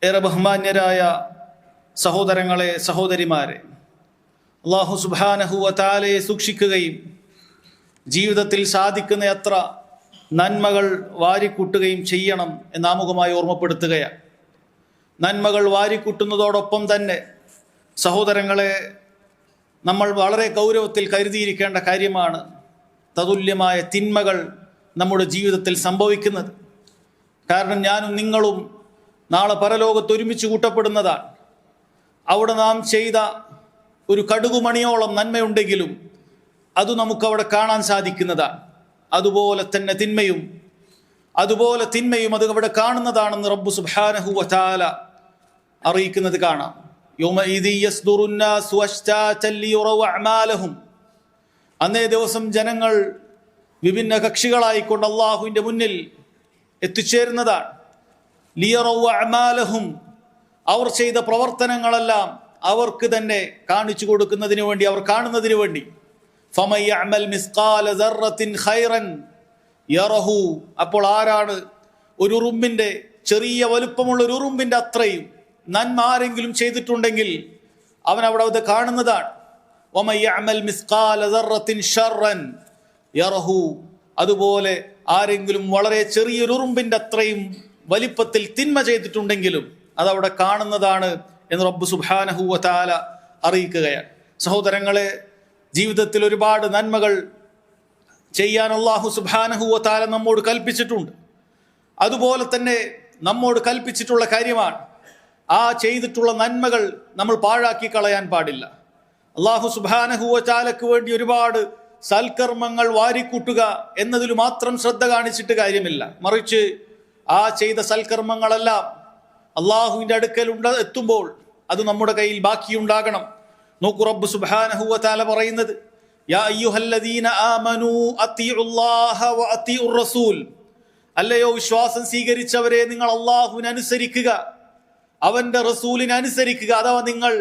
ഏറെ ബഹുമാന്യരായ സഹോദരങ്ങളെ, സഹോദരിമാരെ, അല്ലാഹു സുബ്ഹാനഹു വ തആലയെ സൂക്ഷിക്കുകയും ജീവിതത്തിൽ സാധിക്കുന്ന അത്ര നന്മകൾ വാരിക്കൂട്ടുകയും ചെയ്യണം എന്ന് ആമുഖമായി ഓർമ്മപ്പെടുത്തുകയാണ്. നന്മകൾ വാരിക്കൂട്ടുന്നതോടൊപ്പം തന്നെ സഹോദരങ്ങളെ, നമ്മൾ വളരെ ഗൗരവത്തിൽ കരുതിയിരിക്കേണ്ട കാര്യമാണ് തതുല്യമായ തിന്മകൾ നമ്മുടെ ജീവിതത്തിൽ സംഭവിക്കുന്നത്. കാരണം ഞാനും നിങ്ങളും നാളെ പരലോകത്ത് ഒരുമിച്ച് കൂട്ടപ്പെടുന്നതാണ്. അവിടെ നാം ചെയ്ത ഒരു കടുകുമണിയോളം നന്മയുണ്ടെങ്കിലും അത് നമുക്കവിടെ കാണാൻ സാധിക്കുന്നതാണ്. അതുപോലെ തന്നെ തിന്മയും അത് അവിടെ കാണുന്നതാണെന്ന് റബ്ബ് സുബ്ഹാനഹു വ തആല അറിയിക്കുന്നത് കാണാം. യൗമഇദി യസ്ദുറുന്നാസു അശ്താതൻ ലിയറൗ അഅമാലഹും. അന്നേ ദിവസം ജനങ്ങൾ വിഭിന്ന കക്ഷികളായിക്കൊണ്ട് അള്ളാഹുവിൻ്റെ മുന്നിൽ എത്തിച്ചേരുന്നതാണ്. ലിയറൗ അഅമാലഹും, അവർ ചെയ്ത പ്രവർത്തനങ്ങളെല്ലാം അവർക്ക് തന്നെ കാണിച്ചു കൊടുക്കുന്നതിന് വേണ്ടി, അവർ കാണുന്നതിന് വേണ്ടി. ഫമൻ യഅമൽ മിസ്ഖാല ദർറത്തിൻ ഖൈറൻ യറഹു. അപ്പോൾ ആരാണ് ഒരു ഉറുമ്പിൻ്റെ, ചെറിയ വലുപ്പമുള്ള ഒരു ഉറുമ്പിൻ്റെ അത്രയും നന്മ ആരെങ്കിലും ചെയ്തിട്ടുണ്ടെങ്കിൽ അവൻ അവിടെ അത് കാണുന്നതാണ്. വമൻ യഅമൽ മിസ്ഖാല ദർറത്തിൻ ശർറൻ യറഹു. അതുപോലെ ആരെങ്കിലും വളരെ ചെറിയൊരു ഉറുമ്പിൻ്റെ അത്രയും വലിപ്പത്തിൽ തിന്മ ചെയ്തിട്ടുണ്ടെങ്കിലും അതവിടെ കാണുന്നതാണ് എന്ന് റബ്ബ് സുബ്ഹാനഹു വ തആല അറിയിക്കുകയാണ്. സഹോദരങ്ങളെ, ജീവിതത്തിൽ ഒരുപാട് നന്മകൾ ചെയ്യാൻ അല്ലാഹു സുബ്ഹാനഹു വ തആല നമ്മോട് കൽപ്പിച്ചിട്ടുണ്ട്. അതുപോലെ തന്നെ നമ്മോട് കൽപ്പിച്ചിട്ടുള്ള കാര്യമാണ് ആ ചെയ്തിട്ടുള്ള നന്മകൾ നമ്മൾ പാഴാക്കി കളയാൻ പാടില്ല. അല്ലാഹു സുബ്ഹാനഹു വ തആലക്ക് വേണ്ടി ഒരുപാട് സൽക്കർമ്മങ്ങൾ വാരിക്കൂട്ടുക എന്നതിൽ മാത്രം ശ്രദ്ധ കാണിച്ചിട്ട് കാര്യമില്ല. മറിച്ച് ആ ചെയ്ത സൽക്കർമ്മങ്ങളെല്ലാം അള്ളാഹുവിൻ്റെ അടുക്കൽ എത്തുമ്പോൾ അത് നമ്മുടെ കയ്യിൽ ബാക്കിയുണ്ടാകണം. നോക്കൂ, റബ്ബ് സുബ്ഹാനഹു വ തആല പറയുന്നത്, യാ അയ്യുഹല്ലദീന ആമനൂ അത്തിഉല്ലാഹ വ അത്തിഉർ റസൂൽ. അല്ലയോ വിശ്വാസം സ്വീകരിച്ചവരെ, നിങ്ങൾ അള്ളാഹുവിനെ അനുസരിക്കുക, അവന്റെ റസൂലിനെ അനുസരിക്കുക. അഥവാ നിങ്ങൾ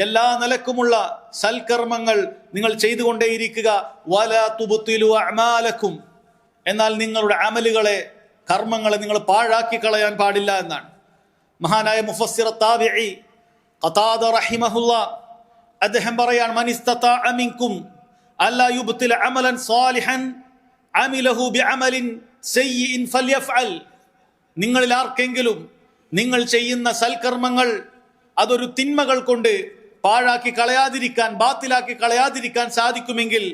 എല്ലാ നിലക്കുമുള്ള സൽക്കർമ്മങ്ങൾ നിങ്ങൾ ചെയ്തുകൊണ്ടേയിരിക്കുക. വലാ തുബ്തിലു അഅമാലക്കും. എന്നാൽ നിങ്ങളുടെ അമലുകളെ, കർമ്മങ്ങളെ നിങ്ങൾ പാഴാക്കി കളയാൻ പാടില്ല എന്നാണ്. മഹാനായ മുഫസ്സിർ താബിഈ ഖതാദ റഹിമഹുല്ലാ അദ്ദേഹം പറയാണ്, മൻ ഇസ്തതാഅ മിൻകും അല്ലാ യുബ്തില അമലൻ സാലിഹൻ അമിലഹു ബിഅമലിൻ സയ്യിൻ ഫൽയഫ്അൽ. നിങ്ങളിൽ ആർക്കെങ്കിലും നിങ്ങൾ ചെയ്യുന്ന സൽക്കർമ്മങ്ങൾ അതൊരു തിന്മകൾ കൊണ്ട് പാഴാക്കി കളയാതിരിക്കാൻ, ബാത്തിലാക്കി കളയാതിരിക്കാൻ സാധിക്കുമെങ്കിൽ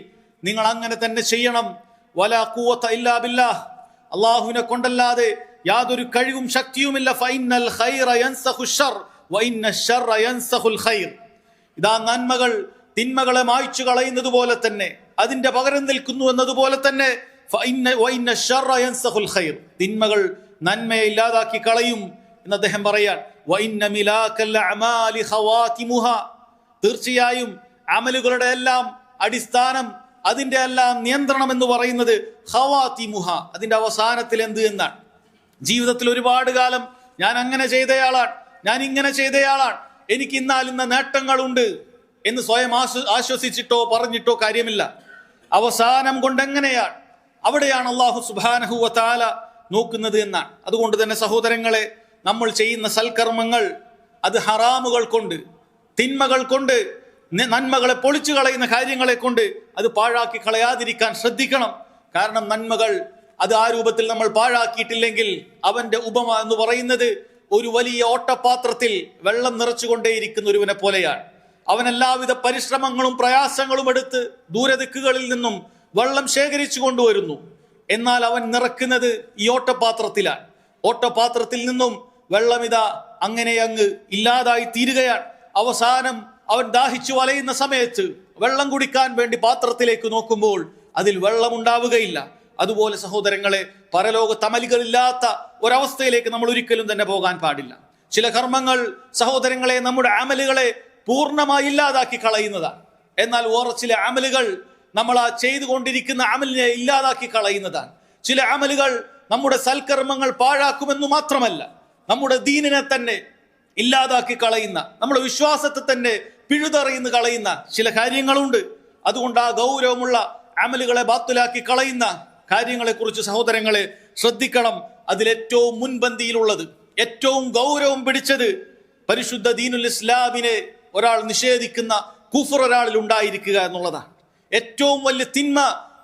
നിങ്ങൾ അങ്ങനെ തന്നെ ചെയ്യണം. വലാ ഖുവത ഇല്ലാ ബില്ലാഹ്. അള്ളാഹുവിനെ കൊണ്ടല്ലാതെ യാതൊരു കഴിവും ശക്തിയുമില്ല. ഫഇന്നൽ ഖൈറ യൻസഖു ശർ വഇന്ന ശർറ യൻസഖുൽ ഖൈർ. ഇതാ നന്മകൾ തിന്മകളെ മായ്ച്ചു കളയുന്നത് പോലെ തന്നെ, അതിന്റെ പകരം നിൽക്കുന്നു എന്നതുപോലെ തന്നെ വഇന്ന ശർറ യൻസഖുൽ ഖൈർ. തിന്മകൾ നന്മയെ ഇല്ലാതാക്കി കളയും എന്ന് അദ്ദേഹം പറയാൻ. വഇന്ന മിലാകൽ അഅമാലി ഖവാതിമുഹാ. തീർച്ചയായും അമലുകളുടെ എല്ലാം അടിസ്ഥാനം, അതിന്റെ എല്ലാം നിയന്ത്രണം എന്ന് പറയുന്നത് ഖവാതിമുഹ, അതിന്റെ അവസാനത്തിൽ എന്ത് എന്നാണ്. ജീവിതത്തിൽ ഒരുപാട് കാലം ഞാൻ അങ്ങനെ ചെയ്തയാളാണ്, ഞാൻ ഇങ്ങനെ ചെയ്തയാളാണ്, എനിക്ക് ഇന്ന നേട്ടങ്ങളുണ്ട് എന്ന് സ്വയം ആശ്വസിച്ചിട്ടോ പറഞ്ഞിട്ടോ കാര്യമില്ല. അവസാനം കൊണ്ട് എങ്ങനെയാണ്, അവിടെയാണ് അല്ലാഹു സുബ്ഹാനഹു വ തആല നോക്കുന്നത് എന്നാണ്. അതുകൊണ്ട് തന്നെ സഹോദരങ്ങളെ, നമ്മൾ ചെയ്യുന്ന സൽക്കർമ്മങ്ങൾ അത് ഹറാമുകൾ കൊണ്ട്, തിന്മകൾ കൊണ്ട്, നന്മകളെ പൊളിച്ചു കളയുന്ന കാര്യങ്ങളെ കൊണ്ട് അത് പാഴാക്കി കളയാതിരിക്കാൻ ശ്രദ്ധിക്കണം. കാരണം നന്മകൾ അത് ആ രൂപത്തിൽ നമ്മൾ പാഴാക്കിയിട്ടില്ലെങ്കിൽ അവന്റെ ഉപമ എന്ന് പറയുന്നത് ഒരു വലിയ ഓട്ടപാത്രത്തിൽ വെള്ളം നിറച്ചുകൊണ്ടേയിരിക്കുന്ന ഒരുവനെ പോലെയാണ്. അവൻ എല്ലാവിധ പരിശ്രമങ്ങളും പ്രയാസങ്ങളും എടുത്ത് ദൂരദിക്കുകളിൽ നിന്നും വെള്ളം ശേഖരിച്ചു കൊണ്ടുവരുന്നു. എന്നാൽ അവൻ നിറക്കുന്നത് ഈ ഓട്ടപാത്രത്തിലാണ്. ഓട്ടപാത്രത്തിൽ നിന്നും വെള്ളം ഇതാ അങ്ങനെ അങ്ങ് ഇല്ലാതായി തീരുകയാണ്. അവസാനം അവൻ ദാഹിച്ചു വലയുന്ന സമയത്ത് വെള്ളം കുടിക്കാൻ വേണ്ടി പാത്രത്തിലേക്ക് നോക്കുമ്പോൾ അതിൽ വെള്ളം ഉണ്ടാവുകയില്ല. അതുപോലെ സഹോദരങ്ങളെ, പരലോകത്ത് അമലുകളില്ലാത്ത ഒരവസ്ഥയിലേക്ക് നമ്മൾ ഒരിക്കലും തന്നെ പോകാൻ പാടില്ല. ചില കർമ്മങ്ങൾ സഹോദരങ്ങളെ നമ്മുടെ അമലുകളെ പൂർണ്ണമായി ഇല്ലാതാക്കി കളയുന്നതാണ്. എന്നാൽ വേറെ ചില അമലുകൾ നമ്മൾ ആ ചെയ്തുകൊണ്ടിരിക്കുന്ന അമലിനെ ഇല്ലാതാക്കി കളയുന്നതാണ്. ചില അമലുകൾ നമ്മുടെ സൽക്കർമ്മങ്ങൾ പാഴാക്കുമെന്നു മാത്രമല്ല, നമ്മുടെ ദീനിനെ തന്നെ ഇല്ലാതാക്കി കളയുന്ന, നമ്മുടെ വിശ്വാസത്തെ തന്നെ പിഴുതെറിയുന്ന കളയുന്ന ചില കാര്യങ്ങളുണ്ട്. അതുകൊണ്ട് ആ ഗൗരവമുള്ള അമലുകളെ ബാത്തിലാക്കി കളയുന്ന കാര്യങ്ങളെക്കുറിച്ച് സഹോദരങ്ങളെ ശ്രദ്ധിക്കണം. അതിലേറ്റവും മുൻപന്തിയിലുള്ളത്, ഏറ്റവും ഗൗരവം പിടിച്ചത് പരിശുദ്ധ ദീനുൽ ഇസ്ലാമിനെ ഒരാൾ നിഷേധിക്കുന്ന കുഫർ ഒരാളിൽ ഉണ്ടായിരിക്കുക എന്നുള്ളതാണ്. ഏറ്റവും വലിയ തിന്മ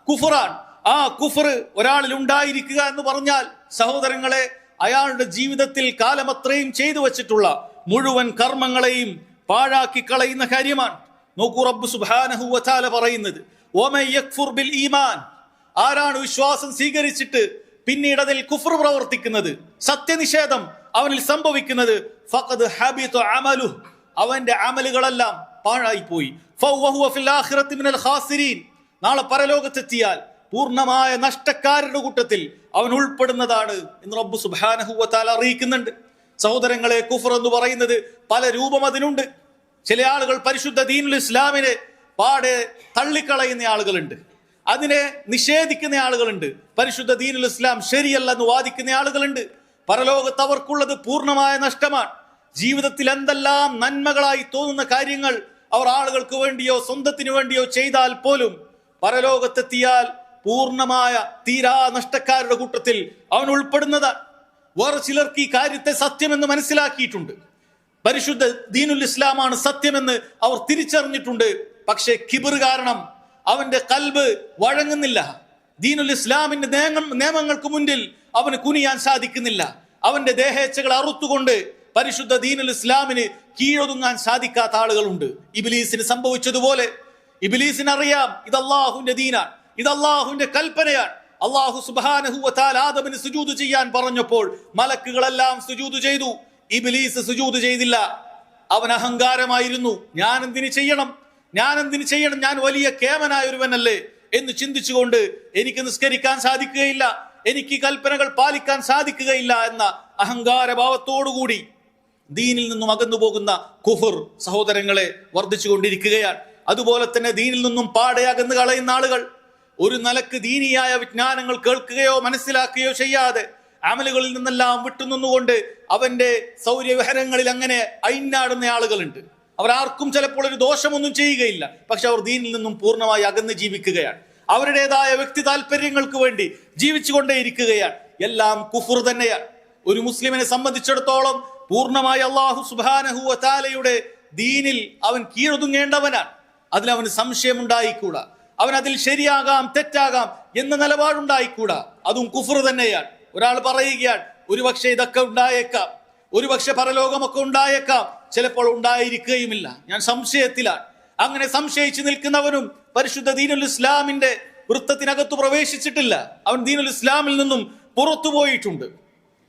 കുഫറാണ്. ആ കുഫർ ഒരാളിൽ ഉണ്ടായിരിക്കുക എന്ന് പറഞ്ഞാൽ സഹോദരങ്ങളെ, അയാളുടെ ജീവിതത്തിൽ കാലമത്രയും ചെയ്തു വച്ചിട്ടുള്ള മുഴുവൻ കർമ്മങ്ങളെയും പാഴാക്കി കളയുന്ന കാര്യമാണ്. നോക്കൂ, റബ്ബ് സുബ്ഹാനഹു വ തആല പറയുന്നത്, വമൻ യക്ഫുർ ബിൽ ഈമാൻ, ആരാണ് വിശ്വാസം സ്വീകരിച്ചിട്ട് പിന്നീട് അതിൽ കുഫർ പ്രവർത്തിക്കുന്നത്, സത്യനിഷേധം അവനിൽ സംഭവിക്കുന്നത്, ഫഖദ് ഹബിത അമലുഹു, അവന്റെ അമലുകളെല്ലാം പാഴായി പോയി. ഫവഹുവ ഫിൽ ആഖിറതി മിനൽ ഖാസിരീൻ, നാളെ പരലോകത്തെത്തിയാൽ പൂർണ്ണമായ നഷ്ടക്കാരുടെ കൂട്ടത്തിൽ അവൻ ഉൾപ്പെടുന്നതാണ് എന്ന് റബ്ബ് സുബ്ഹാനഹു വ തആല അറിയിക്കുന്നുണ്ട്. സഹോദരങ്ങളെ, കുഫർ എന്ന് പറയുന്നത് പല രൂപം അതിനുണ്ട്. ചില ആളുകൾ പരിശുദ്ധ ദീനുൽ ഇസ്ലാമിനെ പാടെ തള്ളിക്കളയുന്ന ആളുകളുണ്ട്, അതിനെ നിഷേധിക്കുന്ന ആളുകളുണ്ട്. പരിശുദ്ധ ദീനുൽ ഇസ്ലാം ശരിയല്ലെന്ന് വാദിക്കുന്ന ആളുകളുണ്ട്. പരലോകത്ത് അവർക്കുള്ളത് പൂർണ്ണമായ നഷ്ടമാണ്. ജീവിതത്തിൽ എന്തെല്ലാം നന്മകളായി തോന്നുന്ന കാര്യങ്ങൾ അവർ ആളുകൾക്ക് വേണ്ടിയോ സ്വന്തത്തിന് വേണ്ടിയോ ചെയ്താൽ പോലും പരലോകത്തെത്തിയാൽ പൂർണ്ണമായ തീരാ നഷ്ടക്കാരുടെ കൂട്ടത്തിൽ അവൻ ഉൾപ്പെടുന്നതാണ്. വേറെ ചിലർക്ക് ഈ കാര്യത്തെ സത്യമെന്ന് മനസ്സിലാക്കിയിട്ടുണ്ട്. പരിശുദ്ധ ദീനുൽ ഇസ്ലാമാണ് സത്യമെന്ന് അവർ തിരിച്ചറിഞ്ഞിട്ടുണ്ട്. പക്ഷേ കിബർ കാരണം അവന്റെ കൽബ് വഴങ്ങുന്നില്ല. ദീനുൽ ഇസ്ലാമിന്റെ നിയമങ്ങൾക്ക് മുന്നിൽ അവന് കുനിയാൻ സാധിക്കുന്നില്ല. അവന്റെ ദേഹേച്ഛകൾ അറുത്തുകൊണ്ട് പരിശുദ്ധ ദീനുൽ ഇസ്ലാമിന് കീഴൊതുങ്ങാൻ സാധിക്കാത്ത ആളുകളുണ്ട്. ഇബ്ലീസിന് സംഭവിച്ചതുപോലെ. ഇബ്ലീസിന് അറിയാം ഇത് അള്ളാഹുവിന്റെ ദീനാണ്, ഇത് അള്ളാഹുവിന്റെ കൽപ്പനയാണ്. അള്ളാഹു സുബ്ഹാനഹു വ തആല ആദമിന് സുജൂദ് ചെയ്യാൻ പറഞ്ഞപ്പോൾ മലക്കുകളെല്ലാം സുജൂദ് ചെയ്തു. ഇബ്ലീസ് സുജൂദ് ചെയ്തില്ല. അവൻ അഹങ്കാരമായിരുന്നു. ഞാൻ എന്തിനു ചെയ്യണം, ഞാൻ വലിയ കേമനായ ഒരുവനല്ലേ എന്ന് ചിന്തിച്ചുകൊണ്ട് എനിക്ക് നിസ്കരിക്കാൻ സാധിക്കുകയില്ല, എനിക്ക് കൽപ്പനകൾ പാലിക്കാൻ സാധിക്കുകയില്ല എന്ന അഹങ്കാരഭാവത്തോടുകൂടി ദീനിൽ നിന്നും അകന്നു പോകുന്ന കുഫർ സഹോദരങ്ങളെ വർദ്ധിച്ചുകൊണ്ടിരിക്കുകയാണ്. അതുപോലെ തന്നെ ദീനിൽ നിന്നും പാടെ അകന്നു കളയുന്ന ആളുകൾ ഒരു നിലക്ക് ദീനിയായ വിജ്ഞാനങ്ങൾ കേൾക്കുകയോ മനസ്സിലാക്കുകയോ ചെയ്യാതെ അമലുകളിൽ നിന്നെല്ലാം വിട്ടുനിന്നുകൊണ്ട് അവന്റെ സൗര്യവിഹരങ്ങളിൽ അങ്ങനെ അയിഞ്ഞാടുന്ന ആളുകളുണ്ട്. അവരാർക്കും ചിലപ്പോൾ ഒരു ദോഷമൊന്നും ചെയ്യുകയില്ല, പക്ഷെ അവർ ദീനിൽ നിന്നും പൂർണ്ണമായി അകന്ന് ജീവിക്കുകയാണ്. അവരുടേതായ വ്യക്തി താല്പര്യങ്ങൾക്ക് വേണ്ടി ജീവിച്ചുകൊണ്ടേയിരിക്കുകയാണ്. എല്ലാം കുഫർ തന്നെയാണ്. ഒരു മുസ്ലിമിനെ സംബന്ധിച്ചിടത്തോളം പൂർണ്ണമായി അല്ലാഹു സുബ്ഹാനഹു വ തആലയുടെ ദീനിൽ അവൻ കീഴൊതുങ്ങേണ്ടവനാണ്. അതിലവന് സംശയമുണ്ടായിക്കൂടാ. അവൻ അതിൽ ശരിയാകാം തെറ്റാകാം എന്ന നിലപാടുണ്ടായിക്കൂടാ. അതും കുഫർ തന്നെയാണ്. ഒരാൾ പറയുകയാണ് ഒരുപക്ഷെ ഇതൊക്കെ ഉണ്ടായേക്കാം, ഒരുപക്ഷെ പരലോകമൊക്കെ ഉണ്ടായേക്കാം, ചിലപ്പോൾ ഉണ്ടായിരിക്കുകയുമില്ല, ഞാൻ സംശയത്തിലാണ്. അങ്ങനെ സംശയിച്ചു നിൽക്കുന്നവനും പരിശുദ്ധ ദീനുൽ ഇസ്ലാമിന്റെ വൃത്തത്തിനകത്ത് പ്രവേശിച്ചിട്ടില്ല. അവൻ ദീനുൽ ഇസ്ലാമിൽ നിന്നും പുറത്തു പോയിട്ടുണ്ട്.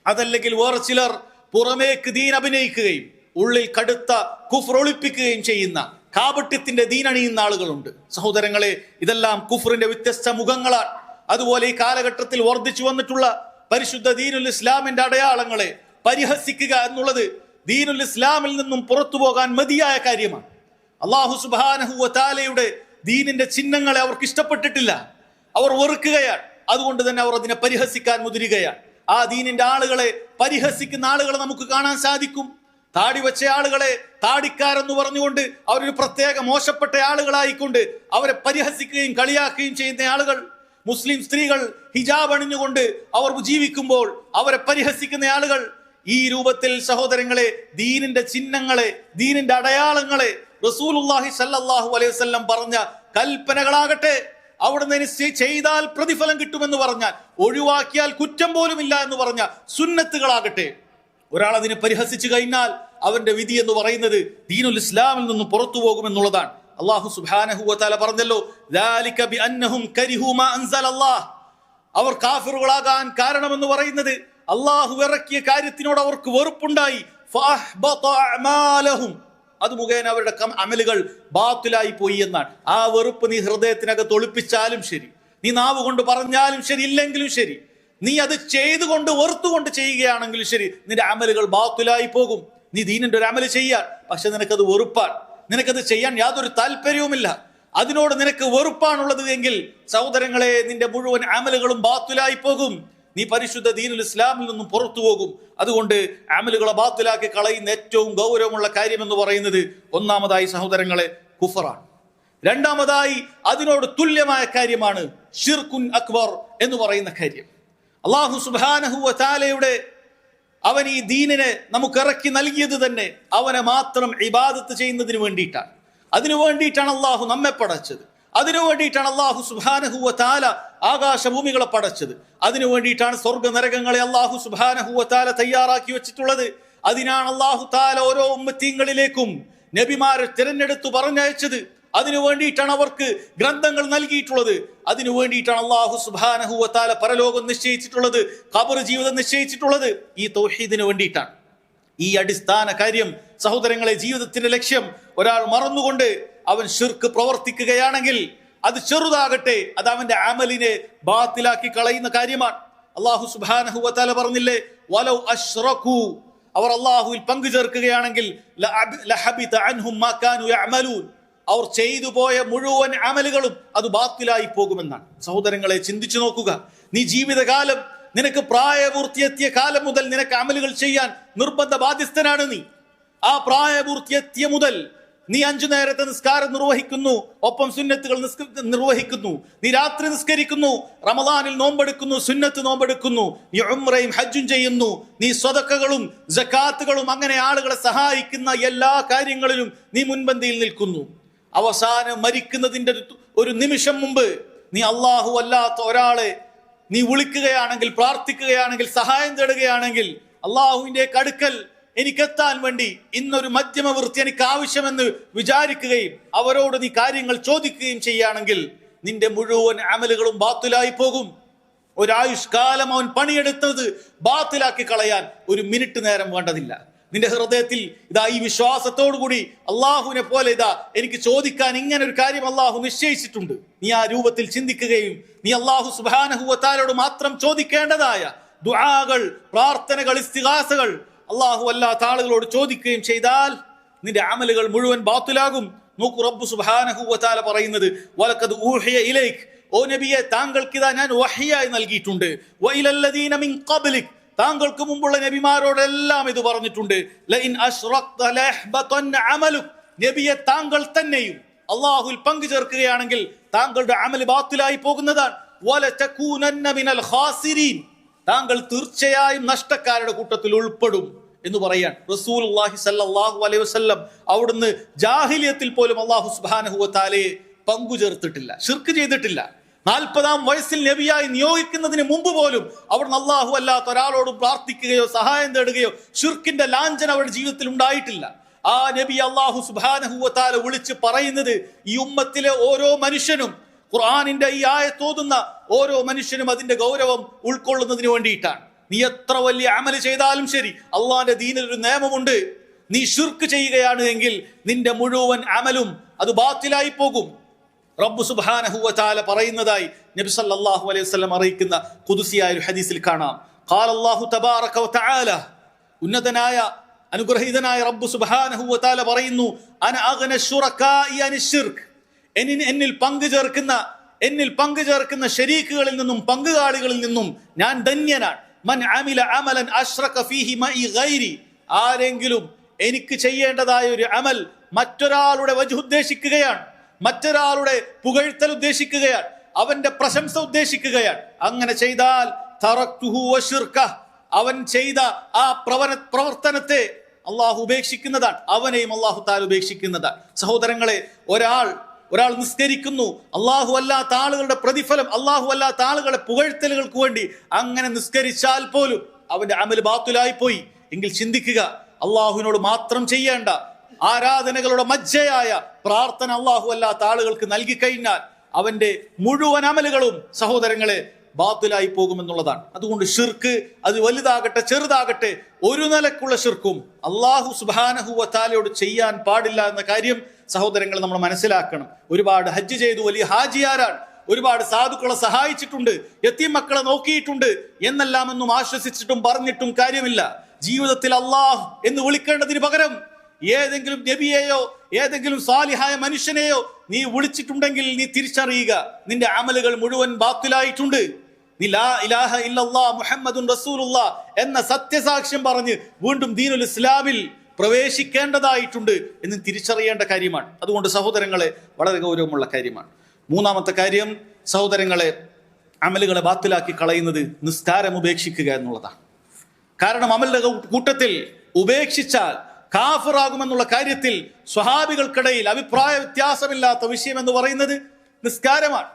അതല്ലെങ്കിൽ വേറെ ചിലർ പുറമേക്ക് ദീൻ അഭിനയിക്കുകയും ഉള്ളിൽ കടുത്ത കുഫർ ഒളിപ്പിക്കുകയും ചെയ്യുന്ന കാപട്യത്തിന്റെ ദീനണിയുന്ന ആളുകളുണ്ട്. സഹോദരങ്ങളെ, ഇതെല്ലാം കുഫറിന്റെ വ്യത്യസ്ത മുഖങ്ങളാണ്. അതുപോലെ ഈ കാലഘട്ടത്തിൽ വർദ്ധിച്ചു വന്നിട്ടുള്ള പരിശുദ്ധ ദീനുൽ ഇസ്ലാമിന്റെ അടയാളങ്ങളെ പരിഹസിക്കുക എന്നുള്ളത് ദീനുൽ ഇസ്ലാമിൽ നിന്നും പുറത്തു പോകാൻ മതിയായ കാര്യമാണ്. അല്ലാഹു സുബ്ഹാനഹു വ തആലയുടെ ദീനിന്റെ ചിഹ്നങ്ങളെ അവർക്ക് ഇഷ്ടപ്പെട്ടിട്ടില്ല, അവർ വെറുക്കുകയാണ്. അതുകൊണ്ട് തന്നെ അവർ അതിനെ പരിഹസിക്കാൻ മുതിരുകയാണ്. ആ ദീനിന്റെ ആളുകളെ പരിഹസിക്കുന്ന ആളുകളെ നമുക്ക് കാണാൻ സാധിക്കും. താടി വെച്ച ആളുകളെ താടിക്കാരെന്ന് പറഞ്ഞുകൊണ്ട് അവരൊരു പ്രത്യേക മോശപ്പെട്ട ആളുകളായിക്കൊണ്ട് അവരെ പരിഹസിക്കുകയും കളിയാക്കുകയും ചെയ്യുന്ന ആളുകൾ. മുസ്ലിം സ്ത്രീകൾ ഹിജാബ് അണിഞ്ഞുകൊണ്ട് അവർ ജീവിക്കുമ്പോൾ അവരെ പരിഹസിക്കുന്ന ആളുകൾ. ഈ രൂപത്തിൽ സഹോദരങ്ങളെ ദീനിന്റെ ചിഹ്നങ്ങളെ, ദീനിന്റെ അടയാളങ്ങളെ, റസൂലുള്ളാഹി സ്വല്ലല്ലാഹു അലൈഹി വസല്ലം പറഞ്ഞ കൽപ്പനകളാകട്ടെ, അവിടുന്ന് ചെയ്താൽ പ്രതിഫലം കിട്ടുമെന്ന് പറഞ്ഞാൽ ഒഴിവാക്കിയാൽ കുറ്റം പോലും ഇല്ല എന്ന് പറഞ്ഞ സുന്നത്തുകളാകട്ടെ, ഒരാൾ അതിനെ പരിഹസിച്ചു കഴിഞ്ഞാൽ അവന്റെ വിധി എന്ന് പറയുന്നത് ദീനുൽ ഇസ്ലാമിൽ നിന്നും പുറത്തു പോകുമെന്നുള്ളതാണ്. അല്ലാഹു സുബ്ഹാനഹു വ തആല പറഞ്ഞല്ലോ, ദാലിക ബിഅന്നഹും കരിഹു മാ അൻസലല്ലാഹ്, അവർ കാഫിറുകളാകാൻ കാരണമെന്ന് പറയുന്നത് അല്ലാഹു ഇറക്കിയ കാര്യത്തിനോട് അവർക്ക് വെറുപ്പുണ്ടായി. ഫഅഹ്ബത അഅമാലഹും, അത് മുഖേന അവരുടെ അമലുകൾ ബാത്തിലായി പോയി എന്നാണ്. ആ വെറുപ്പ് നീ ഹൃദയത്തിനകത്ത് ഒളിപ്പിച്ചാലും ശരി, നീ നാവ് കൊണ്ട് പറഞ്ഞാലും ശരി, ഇല്ലെങ്കിലും ശരി, നീ അത് ചെയ്തുകൊണ്ട് വെറുത്തുകൊണ്ട് ചെയ്യുകയാണെങ്കിലും ശരി, നിന്റെ അമലുകൾ ബാത്തിലായി പോകും. നീ ദീനിന്റെ ഒരു അമല് ചെയ്യാൻ, പക്ഷെ നിനക്കത് വെറുപ്പാണ്, നിനക്കത് ചെയ്യാൻ യാതൊരു താല്പര്യവുമില്ല, അതിനോട് നിനക്ക് വെറുപ്പാണുള്ളത് എങ്കിൽ സഹോദരങ്ങളെ നിന്റെ മുഴുവൻ അമലുകളും ബാത്തിലായി പോകും. നീ പരിശുദ്ധ ദീനുൽ ഇസ്ലാമിൽ നിന്നും പുറത്തു പോകും. അതുകൊണ്ട് അമലുകളെ ബാത്തിലാക്കി കളയുന്ന ഏറ്റവും ഗൗരവമുള്ള കാര്യം എന്ന് പറയുന്നത് ഒന്നാമതായി സഹോദരങ്ങളെ കുഫറാണ്. രണ്ടാമതായി അതിനോട് തുല്യമായ കാര്യമാണ് ഷിർക്കുൻ അക്ബർ എന്ന് പറയുന്ന കാര്യം. അല്ലാഹു സുബ്ഹാനഹു വ തആലയുടെ അവൻ ഈ ദീനിനെ നമുക്ക് ഇറക്കി നൽകിയത് തന്നെ അവനെ മാത്രം ഇബാദത്ത് ചെയ്യുന്നതിന് വേണ്ടിയിട്ടാണ്. അതിനു വേണ്ടിയിട്ടാണ് അള്ളാഹു നമ്മെ പടച്ചത്. അതിനു വേണ്ടിയിട്ടാണ് അള്ളാഹു സുബ്ഹാനഹു വ തആല ആകാശഭൂമികളെ പടച്ചത്. അതിനു വേണ്ടിയിട്ടാണ് സ്വർഗ നരകങ്ങളെ അള്ളാഹു സുബ്ഹാനഹു വ തആല തയ്യാറാക്കി വെച്ചിട്ടുള്ളത്. അതിനാണ് അള്ളാഹു തആല ഓരോ ഉമ്മത്തിങ്ങളിലേക്കും നബിമാരെ തിരഞ്ഞെടുത്തു പറഞ്ഞയച്ചത്. അതിനു വേണ്ടിയിട്ടാണ് അവർക്ക് ഗ്രന്ഥങ്ങൾ നൽകിയിട്ടുള്ളത്. അതിനു വേണ്ടിയിട്ടാണ് അള്ളാഹു സുബ്ഹാനഹു വ തആല പരലോകം നിശ്ചയിച്ചിട്ടുള്ളത്, ഖബർ ജീവിതം നിശ്ചയിച്ചിട്ടുള്ളത്. ഈ തൗഹീദിന് വേണ്ടിയിട്ടാണ്. ഈ അടിസ്ഥാന കാര്യം സഹോദരങ്ങളെ, ജീവിതത്തിന്റെ ലക്ഷ്യം ഒരാൾ മറന്നുകൊണ്ട് അവൻ ശിർക്ക് പ്രവർത്തിക്കുകയാണെങ്കിൽ അത് ചെറുതാകട്ടെ, അത് അവന്റെ അമലിനെ ബാത്തിലാക്കി കളയുന്ന കാര്യമാണ്. അള്ളാഹു സുബ്ഹാനഹു വ തആല പറഞ്ഞില്ലേ, വലൗ അശ്റകൂ, അവർ അള്ളാഹുവിൽ പങ്കു ചേർക്കുകയാണെങ്കിൽ ലഹബിത അൻഹും മാ കാനൂ യഅമലൂൻ, അവർ ചെയ്തു പോയ മുഴുവൻ അമലുകളും അത് ബാത്തിലായി പോകുമെന്നാണ്. സഹോദരങ്ങളെ, ചിന്തിച്ചു നോക്കുക. നീ ജീവിതകാലം, നിനക്ക് പ്രായപൂർത്തിയെത്തിയ കാലം മുതൽ നിനക്ക് അമലുകൾ ചെയ്യാൻ നിർബന്ധ ബാധ്യസ്ഥനാണ് നീ. ആ പ്രായപൂർത്തിയെത്തിയ മുതൽ നീ 5 നേരത്തെ നിസ്കാരം നിർവഹിക്കുന്നു, ഒപ്പം സുന്നത്തുകൾ നിർവഹിക്കുന്നു. നീ രാത്രി നിസ്കരിക്കുന്നു, റമദാനിൽ നോമ്പെടുക്കുന്നു, സുന്നത്ത് നോമ്പെടുക്കുന്നു, നീ ഉംറയും ഹജ്ജും ചെയ്യുന്നു, നീ സ്വതക്കകളും സകാത്തുകളും അങ്ങനെ ആളുകളെ സഹായിക്കുന്ന എല്ലാ കാര്യങ്ങളിലും നീ മുൻപന്തിയിൽ നിൽക്കുന്നു. അവസാനം മരിക്കുന്നതിന്റെ ഒരു നിമിഷം മുമ്പ് നീ അള്ളാഹു അല്ലാത്ത ഒരാളെ നീ വിളിക്കുകയാണെങ്കിൽ, പ്രാർത്ഥിക്കുകയാണെങ്കിൽ, സഹായം തേടുകയാണെങ്കിൽ, അള്ളാഹുവിന്റെ അടുക്കൽ എനിക്കെത്താൻ വേണ്ടി ഇന്നൊരു മധ്യമവൃത്തി എനിക്ക് ആവശ്യമെന്ന് വിചാരിക്കുകയും അവരോട് നീ കാര്യങ്ങൾ ചോദിക്കുകയും ചെയ്യുകയാണെങ്കിൽ നിന്റെ മുഴുവൻ അമലുകളും ബാത്തിലായി പോകും. ഒരായുഷ്കാലം അവൻ പണിയെടുത്തത് ബാത്തിലാക്കി കളയാൻ ഒരു മിനിറ്റ് നേരം വേണ്ടതില്ല. നിന്റെ ഹൃദയത്തിൽ ഇതാ ഈ വിശ്വാസത്തോടുകൂടി അള്ളാഹുവിനെ പോലെ ഇതാ എനിക്ക് ചോദിക്കാൻ ഇങ്ങനെ ഒരു കാര്യം അള്ളാഹു നിശ്ചയിച്ചിട്ടുണ്ട്. നീ ആ രൂപത്തിൽ ചിന്തിക്കുകയും നീ അള്ളാഹു സുബ്ഹാനഹു വ തആലയോട് മാത്രം ചോദിക്കേണ്ടതായ ദുആകൾ, പ്രാർത്ഥനകൾ, ഇസ്തിഗാസകൾ അള്ളാഹു അല്ലാത്ത ആളുകളോട് ചോദിക്കുകയും ചെയ്താൽ നിന്റെ അമലുകൾ മുഴുവൻ ബാത്തിലാകും. നോക്കൂ, റബ്ബ് സുബ്ഹാനഹു വ തആല പറയുന്നത്, വലഖദ് ഊഹിയ ഇലൈക്, ഓ നബിയെ താങ്കൾക്കിതാ ഞാൻ വഹ്യായി നൽകിയിട്ടുണ്ട്. വഇലല്ലദീന മിൻ ഖബ്ലിക്, താങ്കൾക്ക് മുമ്പുള്ള നബിമാരോടെല്ലാം ഇത് പറഞ്ഞിട്ടുണ്ട്. ലഇൻ അശ്റക്ത ലയഹ്ബതന്ന അമലുക്, നബിയെ താങ്കൾ തന്നെയും അള്ളാഹുവിൽ പങ്കു ചേർക്കുകയാണെങ്കിൽ താങ്കളുടെ അമൽ ബാത്തിലായി പോകുന്നതാണ്. വലതകൂനന്ന മിനൽ ഖാസിരീൻ, താങ്കൾ തീർച്ചയായും നഷ്ടക്കാരുടെ കൂട്ടത്തിൽ ഉൾപ്പെടും എന്ന് പറയാൻ റസൂലുള്ളാഹി സ്വല്ലല്ലാഹു അലൈഹി വസല്ലം അവിടുന്ന് ജാഹിലിയത്തിൽ പോലും അല്ലാഹു സുബ്ഹാനഹു വ തആലയെ പങ്കു ചേർത്തിട്ടില്ല, ശിർക്ക് ചെയ്തിട്ടില്ല. 40-ാം വയസ്സിൽ നബിയായി നിയോഗിക്കുന്നതിന് മുമ്പ് പോലും അവിടുന്ന് അല്ലാഹു അല്ലാത്ത ഒരാളോട് പ്രാർത്ഥിക്കുകയോ സഹായം തേടുകയോ ശിർക്കിന്റെ ലാഞ്ചന അവരുടെ ജീവിതത്തിൽ ഉണ്ടായിട്ടില്ല. ആ നബി അല്ലാഹു സുബ്ഹാനഹു വ തആല വിളിച്ച് പറയുന്നത് ഈ ഉമ്മത്തിലെ ഓരോ മനുഷ്യനും, ഖുർആനിന്റെ ഈ ആയത്തോതുന്ന ഓരോ മനുഷ്യനും അതിന്റെ ഗൗരവം ഉൾക്കൊള്ളുന്നതിന് വേണ്ടിയിട്ടാണ്. നീ എത്ര വലിയ അമല് ചെയ്താലും ശരി, അള്ളാന്റെ ദീനിൽ ഒരു നിയമമുണ്ട്. നീ ശിർക്ക് ചെയ്യുകയാണ് എങ്കിൽ നിന്റെ മുഴുവൻ അമലും അത് ബാത്തിലായി പോകും. റബ്ബ് സുബ്ഹാനഹു വ തആല പറയുന്നതായി നബി സല്ലല്ലാഹു അലൈഹി വസല്ലം അറിയിക്കുന്ന ഖുദ്സിയായ ഒരു ഹദീസിൽ കാണാം. ഖാല അല്ലാഹു തബാറക വ തആല, ഉന്നതനായ അനുഗ്രഹീതനായ റബ്ബ് സുബ്ഹാനഹു വ തആല പറയുന്നു, അന അഗ്ന ശുറകാഇ അനിശ്ശിർക്ക്, എന്നിൽ പങ്കു ചേർക്കുന്ന ശരീക്കുകളിൽ നിന്നും പങ്കുകാളികളിൽ നിന്നും ഞാൻ ധന്യനാണ്. മൻ അമില അമലൻ അശ്റക ഫീഹി മഇ ഗൈരി, ആരെങ്കിലും എനിക്ക് ചെയ്യേണ്ടതായ ഒരു അമൽ മറ്റൊരാളുടെ വജ്ഹ് ഉദ്ദേശിക്കുകയാണ്, മറ്റൊരാളുടെ പുകഴ്ത്തൽ ഉദ്ദേശിക്കുകയാണ്, അവന്റെ പ്രശംസ ഉദ്ദേശിക്കുകയാണ്, അങ്ങനെ ചെയ്താൽ തറക്തുഹു വശിർകഹ്, അവൻ ചെയ്ത ആ പ്രവർത്തനത്തെ അള്ളാഹു ഉപേക്ഷിക്കുന്നതാണ്, അവനെയും അള്ളാഹു താല ഉപേക്ഷിക്കുന്നതാണ്. സഹോദരങ്ങളെ, ഒരാൾ നിസ്കരിക്കുന്നു, അള്ളാഹു അല്ലാത്ത ആളുകളുടെ പ്രതിഫലം, അള്ളാഹു അല്ലാത്ത ആളുകളുടെ പുകഴ്ത്തലുകൾക്ക് വേണ്ടി അങ്ങനെ നിസ്കരിച്ചാൽ പോലും അവന്റെ അമൽ ബാത്തുലായി പോയി എങ്കിൽ ചിന്തിക്കുക, അള്ളാഹുവിനോട് മാത്രം ചെയ്യേണ്ട ആരാധനകളുടെ മജ്ജയായ പ്രാർത്ഥന അള്ളാഹു അല്ലാത്ത ആളുകൾക്ക് നൽകി കഴിഞ്ഞാൽ അവന്റെ മുഴുവൻ അമലുകളും സഹോദരങ്ങളെ ബാത്തിലായി പോകുമെന്നുള്ളതാണ്. അതുകൊണ്ട് ശിർക്ക് അത് വലുതാകട്ടെ ചെറുതാകട്ടെ ഒരു നിലക്കുള്ള ശിർക്കും അള്ളാഹു സുബ്ഹാനഹു വ തആലയോട് ചെയ്യാൻ പാടില്ല എന്ന കാര്യം സഹോദരങ്ങൾ നമ്മൾ മനസ്സിലാക്കണം. ഒരുപാട് ഹജ്ജ് ചെയ്തു വലിയ ഹാജിയാരാണ്, ഒരുപാട് സാധുക്കളെ സഹായിച്ചിട്ടുണ്ട്, യതീം മക്കളെ നോക്കിയിട്ടുണ്ട് എന്നെല്ലാം ഒന്നും ആശ്വസിച്ചിട്ടും പറഞ്ഞിട്ടും കാര്യമില്ല. ജീവിതത്തിൽ അള്ളാഹ് എന്ന് വിളിക്കേണ്ടതിന് പകരം ഏതെങ്കിലും നബിയെയോ ഏതെങ്കിലും സാലിഹായ മനുഷ്യനെയോ നീ വിളിച്ചിട്ടുണ്ടെങ്കിൽ നീ തിരിച്ചറിയുക, നിന്റെ അമലുകൾ മുഴുവൻ ബാത്തിലായിട്ടുണ്ട്. നീ ലാ ഇലാഹ ഇല്ലല്ലാഹ് മുഹമ്മദുൻ റസൂലുള്ളാഹ് എന്ന സത്യസാക്ഷ്യം പറഞ്ഞ് വീണ്ടും ദീനുൽ ഇസ്ലാമിൽ പ്രവേശിക്കേണ്ടതായിട്ടുണ്ട് എന്ന് തിരിച്ചറിയേണ്ട കാര്യമാണ്. അതുകൊണ്ട് സഹോദരങ്ങളെ, വളരെ ഗൗരവമുള്ള കാര്യമാണ്. മൂന്നാമത്തെ കാര്യം സഹോദരങ്ങളെ, അമലുകളെ ബാത്തിലാക്കി കളയുന്നത് നിസ്കാരം ഉപേക്ഷിക്കുക എന്നുള്ളതാണ്. കാരണം അമലുടെ കൂട്ടത്തിൽ ഉപേക്ഷിച്ചാൽ കാഫിറാകുമെന്നുള്ള കാര്യത്തിൽ സ്വഹാബികൾക്കിടയിൽ അഭിപ്രായ വ്യത്യാസമില്ലാത്ത വിഷയം എന്ന് പറയുന്നത് നിസ്കാരമാണ്.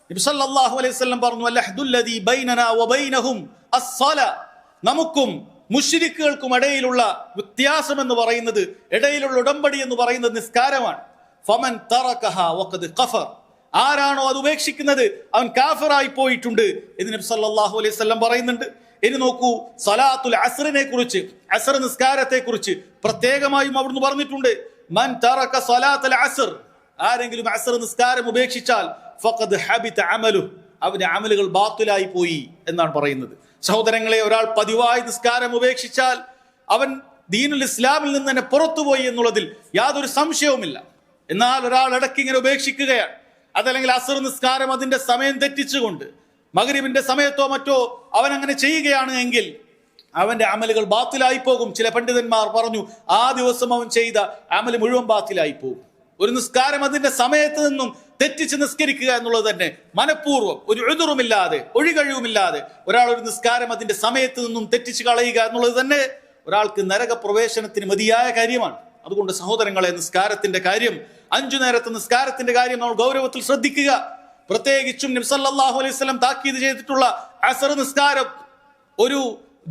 നബി സല്ലല്ലാഹു അലൈഹി വസല്ലം പറഞ്ഞു, അൽഹദുല്ലദീ ബൈനനാ വബൈനഹും അസ്സലാ, നമുക്കും മുശ്രിക്കുകൾക്കും ഇടയിലുള്ള വ്യത്യാസം എന്ന് പറയുന്നത്, ഇടയിലുള്ള ഉടമ്പടി എന്ന് പറയുന്നത് നിസ്കാരമാണ്. ഫമൻ തറകഹാ വഖദ് ഖഫർ, ആരാണോ അത് ഉപേക്ഷിക്കുന്നത് അവൻ കാഫിറായി പോയിട്ടുണ്ട് എന്ന് നബി സല്ലല്ലാഹു അലൈഹി വസല്ലം പറയുന്നുണ്ട്. ഇനി നോക്കൂ, സലാത്തുൽ അസ്റിനെ കുറിച്ച്, അസ്ർ നിസ്കാരത്തെ കുറിച്ച് പ്രത്യേകമായും അവിടുന്ന് പറഞ്ഞിട്ടുണ്ട്. മൻ തറക സലാത്തുൽ അസ്ർ, ആരെങ്കിലും അസ്ർ നിസ്കാരം ഉപേക്ഷിച്ചാൽ ഫഖദ് ഹബിത അമലു, അവന്റെ അമലുകൾ ബാത്തിലായി പോയി എന്നാണ് പറയുന്നത്. സഹോദരങ്ങളെ, ഒരാൾ പതിവായി നിസ്കാരം ഉപേക്ഷിച്ചാൽ അവൻ ദീനുൽ ഇസ്ലാമിൽ നിന്ന് തന്നെ പുറത്തുപോയി എന്നുള്ളതിൽ യാതൊരു സംശയവുമില്ല. എന്നാൽ ഒരാൾ ഇടയ്ക്ക് ഇങ്ങനെ ഉപേക്ഷിക്കുകയാണ്, അതല്ലെങ്കിൽ അസ്ർ നിസ്കാരം അതിന്റെ സമയം തെറ്റിച്ചുകൊണ്ട് മഗ്രിബിന്റെ സമയത്തോ മറ്റോ അവൻ അങ്ങനെ ചെയ്യുകയാണ് എങ്കിൽ അവന്റെ അമലുകൾ ബാത്തിലായി പോകും. ചില പണ്ഡിതന്മാർ പറഞ്ഞു, ആ ദിവസം അവൻ ചെയ്ത അമല് മുഴുവൻ ബാത്തിലായി പോകും. ഒരു നിസ്കാരം അതിന്റെ സമയത്ത് നിന്നും തെറ്റിച്ച് നിസ്കരിക്കുക എന്നുള്ളത് തന്നെ മനഃപൂർവ്വം ഒരു ഉദുറുമില്ലാതെ, ഒഴികഴിവുമില്ലാതെ ഒരാൾ ഒരു നിസ്കാരം അതിന്റെ സമയത്ത് നിന്നും തെറ്റിച്ച് കളയുക എന്നുള്ളത് തന്നെ ഒരാൾക്ക് നരക പ്രവേശനത്തിന് മതിയായ കാര്യമാണ്. അതുകൊണ്ട് സഹോദരങ്ങളെ, നിസ്കാരത്തിന്റെ കാര്യം, 5 നേരത്തെ നിസ്കാരത്തിന്റെ കാര്യം നമ്മൾ ഗൗരവത്തിൽ ശ്രദ്ധിക്കുക. പ്രത്യേകിച്ചും നബി സല്ലല്ലാഹു അലൈഹി വസല്ലം താക്കീത് ചെയ്തിട്ടുള്ള അസ്ർ നിസ്കാരം ഒരു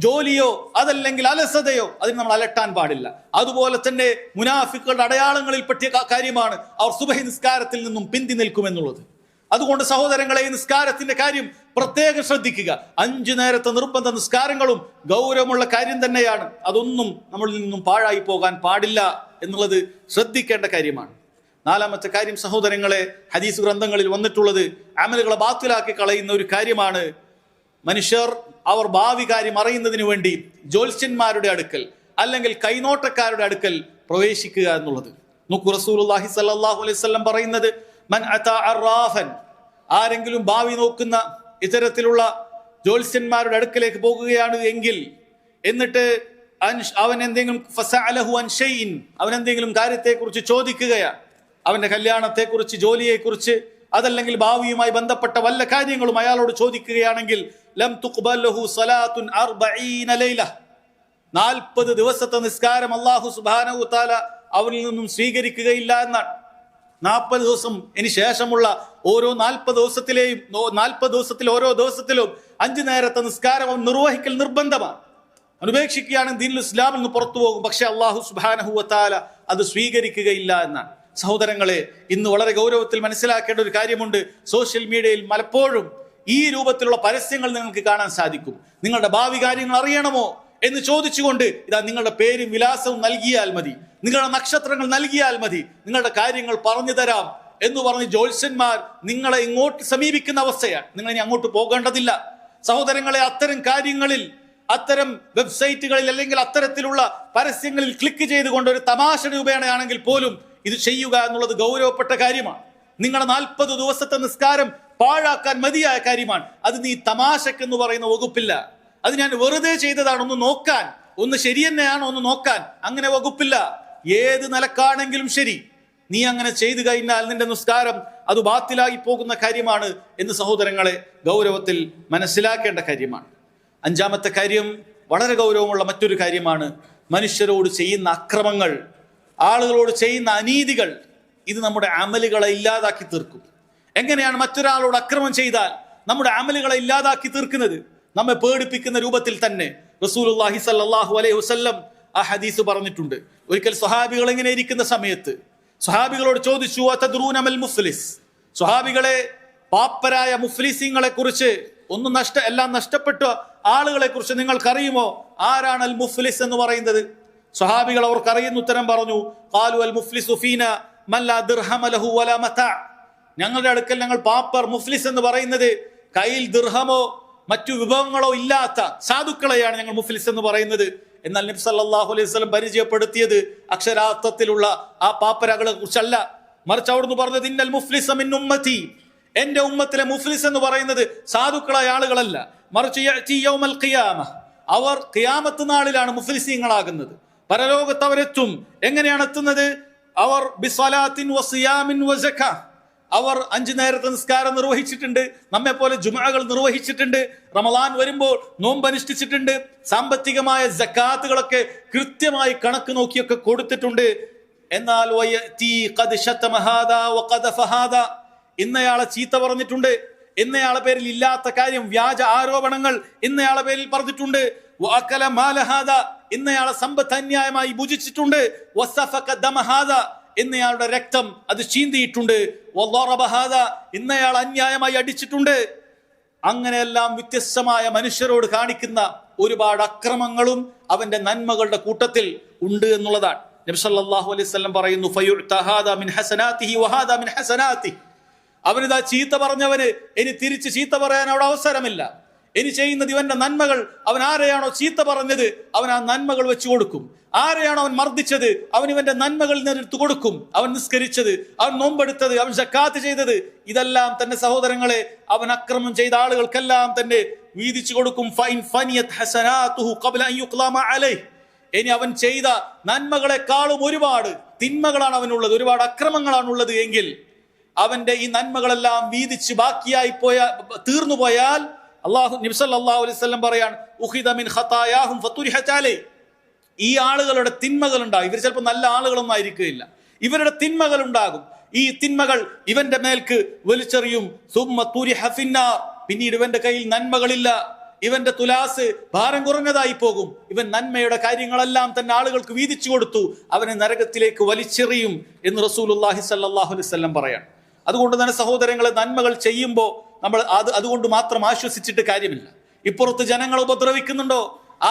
ജോലിയോ അതല്ലെങ്കിൽ അലസതയോ അതിന് നമ്മൾ അലട്ടാൻ പാടില്ല. അതുപോലെ തന്നെ മുനാഫിക്കുകളുടെ അടയാളങ്ങളിൽ പറ്റിയ കാര്യമാണ് അവർ സുബഹി നിസ്കാരത്തിൽ നിന്നും പിന്തി നിൽക്കുമെന്നുള്ളത്. അതുകൊണ്ട് സഹോദരങ്ങളെ, ഈ നിസ്കാരത്തിന്റെ കാര്യം പ്രത്യേകം ശ്രദ്ധിക്കുക. 5 നേരത്തെ നിർബന്ധ നിസ്കാരങ്ങളും ഗൗരവമുള്ള കാര്യം തന്നെയാണ്. അതൊന്നും നമ്മളിൽ നിന്നും പാഴായി പോകാൻ പാടില്ല എന്നുള്ളത് ശ്രദ്ധിക്കേണ്ട കാര്യമാണ്. 4ാമത്തെ കാര്യം സഹോദരങ്ങളെ, ഹദീസ് ഗ്രന്ഥങ്ങളിൽ വന്നിട്ടുള്ളത് അമലുകളെ ബാത്തിലാക്കി കളയുന്ന ഒരു കാര്യമാണ്. മനുഷ്യർ അവർ ഭാവി കാര്യം അറിയുന്നതിന് വേണ്ടി ജ്യോത്സ്യന്മാരുടെ അടുക്കൽ അല്ലെങ്കിൽ കൈനോട്ടക്കാരുടെ അടുക്കൽ പ്രവേശിക്കുക എന്നുള്ളത്. നോക്കൂ, റസൂലുള്ളാഹി സ്വല്ലല്ലാഹു അലൈഹി വസല്ലം പറയുന്നത്, മൻ അതാ അറാഫൻ, ആരെങ്കിലും ഭാവി നോക്കുന്ന ഇത്തരത്തിലുള്ള ജ്യോത്സ്യന്മാരുടെ അടുക്കലേക്ക് പോകുകയാണ് എങ്കിൽ, എന്നിട്ട് അവൻ എന്തെങ്കിലും ഫസഅലഹു അൻ ഷൈഇൻ, അവൻ എന്തെങ്കിലും കാര്യത്തെക്കുറിച്ച് ചോദിക്കുകയാണ്, അവന്റെ കല്യാണത്തെക്കുറിച്ച്, ജോലിയെക്കുറിച്ച്, അതല്ലെങ്കിൽ ഭാവിയുമായി ബന്ധപ്പെട്ട വല്ല കാര്യങ്ങളും അയാളോട് ചോദിക്കുകയാണെങ്കിൽ, ലം തുഖ്ബൽ ലഹു സലാത്തുൻ 40 ലൈല, 40 ദിവസത്തെ നിസ്കാരം അല്ലാഹു സുബ്ഹാനഹു വതആല അവരിൽ നിന്നും സ്വീകരിക്കുകയില്ല എന്നാണ്. 40 ദിവസം ഇനി ശേഷമുള്ള ഓരോ 40 ദിവസത്തിലെയും 40 ദിവസത്തിൽ ഓരോ ദിവസത്തിലും 5 നേരത്തെ നിസ്കാരം നിർവഹിക്കൽ നിർബന്ധമാണ്. അനുപേക്ഷിക്കുകയാണെങ്കിൽ ദീനുൽ ഇസ്ലാമിൽ നിന്ന് പുറത്തു പോകും. പക്ഷെ അല്ലാഹു സുബ്ഹാനഹു വതആല അത് സ്വീകരിക്കുകയില്ല എന്നാണ്. സഹോദരങ്ങളെ, ഇന്ന് വളരെ ഗൗരവത്തിൽ മനസ്സിലാക്കേണ്ട ഒരു കാര്യമുണ്ട്. സോഷ്യൽ മീഡിയയിൽ പലപ്പോഴും ഈ രൂപത്തിലുള്ള പരസ്യങ്ങൾ നിങ്ങൾക്ക് കാണാൻ സാധിക്കും. നിങ്ങളുടെ ഭാവി കാര്യങ്ങൾ അറിയണമോ എന്ന് ചോദിച്ചുകൊണ്ട് ഇതാ നിങ്ങളുടെ പേരും വിലാസവും നൽകിയാൽ മതി, നിങ്ങളുടെ നക്ഷത്രങ്ങൾ നൽകിയാൽ മതി, നിങ്ങളുടെ കാര്യങ്ങൾ പറഞ്ഞു തരാം എന്ന് പറഞ്ഞ് ജ്യോത്സ്യന്മാർ നിങ്ങളെ ഇങ്ങോട്ട് സമീപിക്കുന്ന അവസ്ഥയാണ്. നിങ്ങൾ ഇനി അങ്ങോട്ട് പോകേണ്ടതില്ല. സഹോദരങ്ങളെ, അത്തരം കാര്യങ്ങളിൽ, അത്തരം വെബ്സൈറ്റുകളിൽ അല്ലെങ്കിൽ അത്തരത്തിലുള്ള പരസ്യങ്ങളിൽ ക്ലിക്ക് ചെയ്തുകൊണ്ട് ഒരു തമാശ രൂപേണയാണെങ്കിൽ പോലും ഇത് ചെയ്യുക എന്നുള്ളത് ഗൗരവപ്പെട്ട കാര്യമാണ്. നിങ്ങളുടെ 40 ദിവസത്തെ നിസ്കാരം പാഴാക്കാൻ മതിയായ കാര്യമാണ്. അത് നീ തമാശക്കെന്ന് പറയുന്ന വകുപ്പില്ല. അത് ഞാൻ വെറുതെ ചെയ്തതാണ്, ഒന്ന് നോക്കാൻ, ഒന്ന് ശരി തന്നെയാണോ ഒന്ന് നോക്കാൻ, അങ്ങനെ വകുപ്പില്ല. ഏത് നിലക്കാണെങ്കിലും ശരി, നീ അങ്ങനെ ചെയ്തു കഴിഞ്ഞാൽ നിന്റെ നിസ്കാരം അത് ബാത്തിലായി പോകുന്ന കാര്യമാണ് എന്ന് സഹോദരങ്ങളെ ഗൗരവത്തിൽ മനസ്സിലാക്കേണ്ട കാര്യമാണ്. 5ാമത്തെ കാര്യം വളരെ ഗൗരവമുള്ള മറ്റൊരു കാര്യമാണ്. മനുഷ്യരോട് ചെയ്യുന്ന അക്രമങ്ങൾ, ആളുകളോട് ചെയ്യുന്ന അനീതികൾ, ഇത് നമ്മുടെ അമലുകളെ ഇല്ലാതാക്കി തീർക്കും. എങ്ങനെയാണ് മറ്റൊരാളോട് അക്രമം ചെയ്താൽ നമ്മുടെ അമലുകളെ ഇല്ലാതാക്കി തീർക്കുന്നത്? നമ്മെ പേടിപ്പിക്കുന്ന രൂപത്തിൽ തന്നെ റസൂലുള്ളാഹി സ്വല്ലല്ലാഹു അലൈഹി വസല്ലം ആ ഹദീസ് പറഞ്ഞിട്ടുണ്ട്. ഒരിക്കൽ സ്വഹാബികൾ എങ്ങനെ ഇരിക്കുന്ന സമയത്ത് സ്വഹാബികളോട് ചോദിച്ചു, അതദ്റൂന മൽ മുഫ്ലിസ്, സ്വഹാബികളെ, പാപ്പരായ മുഫ്ലിസീങ്ങളെ കുറിച്ച്, എല്ലാം നഷ്ടപ്പെട്ട ആളുകളെ കുറിച്ച് നിങ്ങൾക്കറിയുമോ? ആരാണ് അൽ മുഫ്ലിസ് എന്ന് പറയുന്നത്? സ്വഹാബികൾ അവർക്കറിയുന്ന ഉത്തരം പറഞ്ഞു, ഖാലു അൽ മുഫ്ലിസു ഫീനാ മൻ ലാ ദിർഹമ ലഹു വലാ മതാ, ഞങ്ങളുടെ അടുക്കൽ ഞങ്ങൾ പാപ്പർ, മുഫ്ലിസ് എന്ന് പറയുന്നത് കയ്യിൽ ദിർഹമോ മറ്റു വിഭവങ്ങളോ ഇല്ലാത്ത സാധുക്കളെയാണ് ഞങ്ങൾ മുഫ്ലിസ് എന്ന് പറയുന്നത്. എന്നാൽ നബി സല്ലല്ലാഹു അലൈഹി വസല്ലം പരിചയപ്പെടുത്തിയത് അക്ഷരാർത്ഥത്തിലുള്ള ആ പാപ്പരകളെ കുറിച്ചല്ല, മറിച്ച് അവിടുന്ന് പറഞ്ഞത്, ഇന്നൽ മുഫ്ലിസ മിൻ ഉമ്മത്തി, എന്റെ ഉമ്മത്തിലെ മുഫ്ലിസ് എന്ന് പറയുന്നത് സാധുക്കളായ ആളുകളല്ല, മറിച്ച് യഅതി യൗമൽ ഖിയാമ, അവർ ഖിയാമത്ത് നാളിലാണ് മുഫ്ലിസീങ്ങളാകുന്നത്. പരലോകത്ത് അവരെത്തും. എങ്ങനെയാണ് എത്തുന്നത്? അവർ ബിസ്വലാത്തിൻ വസിയാമിൻ വസക, അവർ 5 നേരത്തെ നിസ്കാരം നിർവഹിച്ചിട്ടുണ്ട്, നമ്മെ പോലെ ജുമഅകൾ നിർവഹിച്ചിട്ടുണ്ട്, റമളാൻ വരുമ്പോൾ നോമ്പനുഷ്ഠിച്ചിട്ടുണ്ട്, സാമ്പത്തികമായ സക്കാത്തുകളൊക്കെ കൃത്യമായി കണക്ക് നോക്കിയൊക്കെ കൊടുത്തിട്ടുണ്ട്. എന്നാൽ ഇന്നയാളെ ചീത്ത പറഞ്ഞിട്ടുണ്ട്, ഇന്നയാളെ പേരിൽ ഇല്ലാത്ത കാര്യം, വ്യാജ ആരോപണങ്ങൾ ഇന്നയാളെ പേരിൽ പറഞ്ഞിട്ടുണ്ട്, ഇന്നയാളെ സമ്പത്ത് അന്യായമായി ഭുജിച്ചിട്ടുണ്ട്, ഇന്നയാളുടെ രക്തം അത് ചീന്തിയിട്ടുണ്ട്, ഇന്നയാൾ അന്യായമായി അടിച്ചിട്ടുണ്ട്. അങ്ങനെയെല്ലാം വ്യത്യസ്തമായ മനുഷ്യരോട് കാണിക്കുന്ന ഒരുപാട് അക്രമങ്ങളും അവന്റെ നന്മകളുടെ കൂട്ടത്തിൽ ഉണ്ട് എന്നുള്ളതാണ്. നബി സല്ലല്ലാഹു അലൈഹി വസല്ലം പറയുന്നു, അവനിതാ ചീത്ത പറഞ്ഞവന് ഇനി തിരിച്ച് ചീത്ത പറയാൻ അവിടെ അവസരമില്ല. ഇനി ചെയ്യുന്നത് ഇവന്റെ നന്മകൾ. അവൻ ആരെയാണോ ചീത്ത പറഞ്ഞത് അവൻ ആ നന്മകൾ വെച്ചു കൊടുക്കും. ആരെയാണോ അവൻ മർദ്ദിച്ചത് അവൻ ഇവന്റെ നന്മകളിൽ നിന്ന് എടുത്തു കൊടുക്കും. അവൻ നിസ്കരിച്ചത്, അവൻ നോമ്പെടുത്തത്, അവൻ സക്കാത്ത് ചെയ്തത്, ഇതെല്ലാം തന്നെ സഹോദരങ്ങളെ അവൻ അക്രമം ചെയ്ത ആളുകൾക്കെല്ലാം തന്നെ വീതിച്ചു കൊടുക്കും. ഇനി അവൻ ചെയ്ത നന്മകളെക്കാളും ഒരുപാട് തിന്മകളാണ് അവനുള്ളത്, ഒരുപാട് അക്രമങ്ങളാണുള്ളത് എങ്കിൽ അവന്റെ ഈ നന്മകളെല്ലാം വീതിച്ച് ബാക്കിയായി തീർന്നു പോയാൽ അല്ലാഹു നബി സല്ലല്ലാഹു അലൈഹി വസല്ലം പറയാണ്, ഉഖിദ മിൻ ഖതായാഹും ഫതുരിഹത അലൈ. ഈ ആളുകളുടെ തിന്മകൾ ഉണ്ടാകും. ഇവർ ചിലപ്പോൾ നല്ല ആളുകളൊന്നും ആയിരിക്കുകയില്ല, ഇവരുടെ തിന്മകൾ ഉണ്ടാകും. ഈ തിന്മകൾ ഇവന്റെ മേൽക്ക് വലിച്ചെറിയും. സുമ്മ തുരിഹ ഫിന്നാർ. പിന്നീട് ഇവന്റെ കയ്യിൽ നന്മകളില്ല, ഇവന്റെ തുലാസ് ഭാരം കുറഞ്ഞതായി പോകും. ഇവൻ നന്മയുടെ കാര്യങ്ങളെല്ലാം തന്നെ ആളുകൾക്ക് വീതിച്ചു കൊടുത്തു, അവനെ നരകത്തിലേക്ക് വലിച്ചെറിയും എന്ന് റസൂലുള്ളാഹി സ്വല്ലല്ലാഹു അലൈഹി വസല്ലം പറയാണ്. അതുകൊണ്ട് തന്നെ സഹോദരങ്ങളെ, നന്മകൾ ചെയ്യുമ്പോൾ നമ്മൾ അതുകൊണ്ട് മാത്രം ആശ്വസിച്ചിട്ട് കാര്യമില്ല. ഇപ്പുറത്ത് ജനങ്ങളെ ഉപദ്രവിക്കുന്നുണ്ടോ,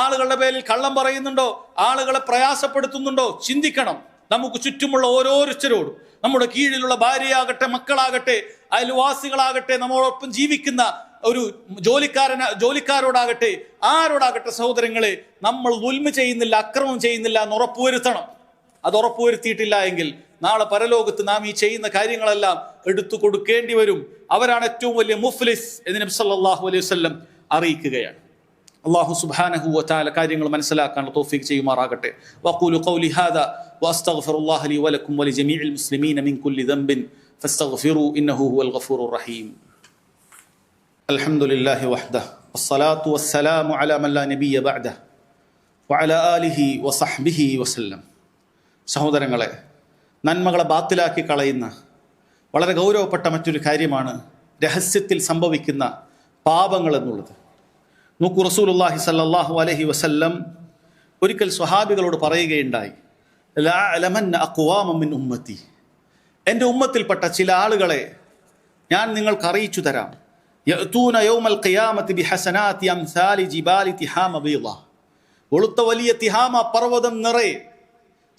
ആളുകളുടെ പേരിൽ കള്ളം പറയുന്നുണ്ടോ, ആളുകളെ പ്രയാസപ്പെടുത്തുന്നുണ്ടോ, ചിന്തിക്കണം. നമുക്ക് ചുറ്റുമുള്ള ഓരോരുത്തരോടും, നമ്മുടെ കീഴിലുള്ള ഭാര്യയാകട്ടെ, മക്കളാകട്ടെ, അയൽവാസികളാകട്ടെ, നമ്മോടൊപ്പം ജീവിക്കുന്ന ഒരു ജോലിക്കാരോടാകട്ടെ, ആരോടാകട്ടെ സഹോദരങ്ങളെ, നമ്മൾ ദുൽമ ചെയ്യുന്നില്ല, അക്രമം ചെയ്യുന്നില്ല എന്ന് ഉറപ്പുവരുത്തണം. അത് ഉറപ്പുവരുത്തിയിട്ടില്ല എങ്കിൽ നാളെ പരലോകത്ത് നാം ഈ ചെയ്യുന്ന കാര്യങ്ങളെല്ലാം എടുത്തു കൊടുക്കേണ്ടി വരും. അവരാണ് ഏറ്റവും വലിയ മുഫ്ലിസ് എന്ന് നബി സല്ലല്ലാഹു അലൈഹി വസല്ലം അറിയിക്കുകയാണ്. അല്ലാഹു സുബ്ഹാനഹു വ തആല കാര്യങ്ങൾ മനസ്സിലാക്കാനുള്ള തൗഫീഖ് ചെയ്യുമാറാകട്ടെ. വഖൂലു ഖൗലി ഹാദാ വഅസ്തഗ്ഫിറുല്ലാഹ ലി വലക്കും വലിജമീഇൽ മുസ്ലിമീന മിൻ കുല്ലി ദംബിൻ ഫസ്തഗ്ഫിറൂ ഇന്നഹു ഹുവൽ ഗഫൂറുർ റഹീം. അൽഹംദുലില്ലാഹി വഹ്ദഹു വസ്സലാത്തു വസ്സലാമു അലാ മൻ ലാ നബിയ്യ ബഅദഹു വഅലാ ആലിഹി വസഹ്ബിഹി വസല്ലം. സഹോദരങ്ങളെ, നന്മകളെ ബാത്തിലാക്കി കളയുന്ന വളരെ ഗൗരവപ്പെട്ട മറ്റൊരു കാര്യമാണ് രഹസ്യത്തിൽ സംഭവിക്കുന്ന പാപങ്ങൾ എന്നുള്ളത്. നോക്കൂ, റസൂലുള്ളാഹി സ്വല്ലല്ലാഹു അലൈഹി വസല്ലം ഒരിക്കൽ സ്വഹാബികളോട് പറയുകയുണ്ടായി, ലാ അലമന്ന അഖ്വാമൻ മിൻ ഉമ്മത്തി, എൻ്റെ ഉമ്മത്തിൽപ്പെട്ട ചില ആളുകളെ ഞാൻ നിങ്ങൾക്ക് അറിയിച്ചു തരാം. യഅ്തൂന യൗമൽ ഖിയാമത്തി ബിഹസനാതി അംസാലി ജിബാലി തിഹാമ ബീള. വെളുത്ത വലിയ തിഹാമ പർവ്വതം നിറയെ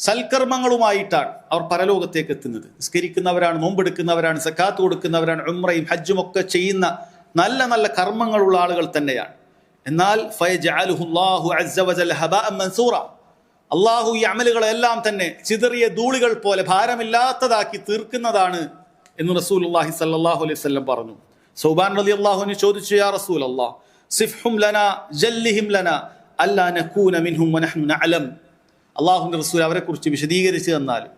സൽക്കർമ്മങ്ങളുമായിട്ടാണ് അവർ പരലോകത്തേക്ക് എത്തുന്നത്. നിസ്കരിക്കുന്നവരാണ്, നോമ്പെടുക്കുന്നവരാണ്, സക്കാത്ത് കൊടുക്കുന്നവരാണ്, ഉംറയും ഹജ്ജും ഒക്കെ ചെയ്യുന്ന നല്ല നല്ല കർമ്മങ്ങളുള്ള ആളുകൾ തന്നെയാണ്. എന്നാൽ ഫയജഅലുഹുല്ലാഹു അസ്സ വജല്ല ഹബാഅൻ മൻസൂറ, അള്ളാഹു ഈ അമലുകളെല്ലാം തന്നെ ചിതറിയ ധൂളികൾ പോലെ ഭാരമില്ലാത്തതാക്കി തീർക്കുന്നതാണ് എന്ന് റസൂലുള്ളാഹി സ്വല്ലല്ലാഹു അലൈഹി വസല്ലം പറഞ്ഞു. സൗബാൻ റളിയല്ലാഹു അൻഹു ചോദിച്ചു, യാ റസൂലല്ലാഹ് സിഫ്ഹും ലനാ ജല്ലിഹിം ലനാ അല്ലാ നകൂന മിൻഹും വനഹ്നു നഅലം. അള്ളാഹുവിന്റെ റസൂൽ അവരെക്കുറിച്ച് വിശദീകരിച്ച് തന്നാലും,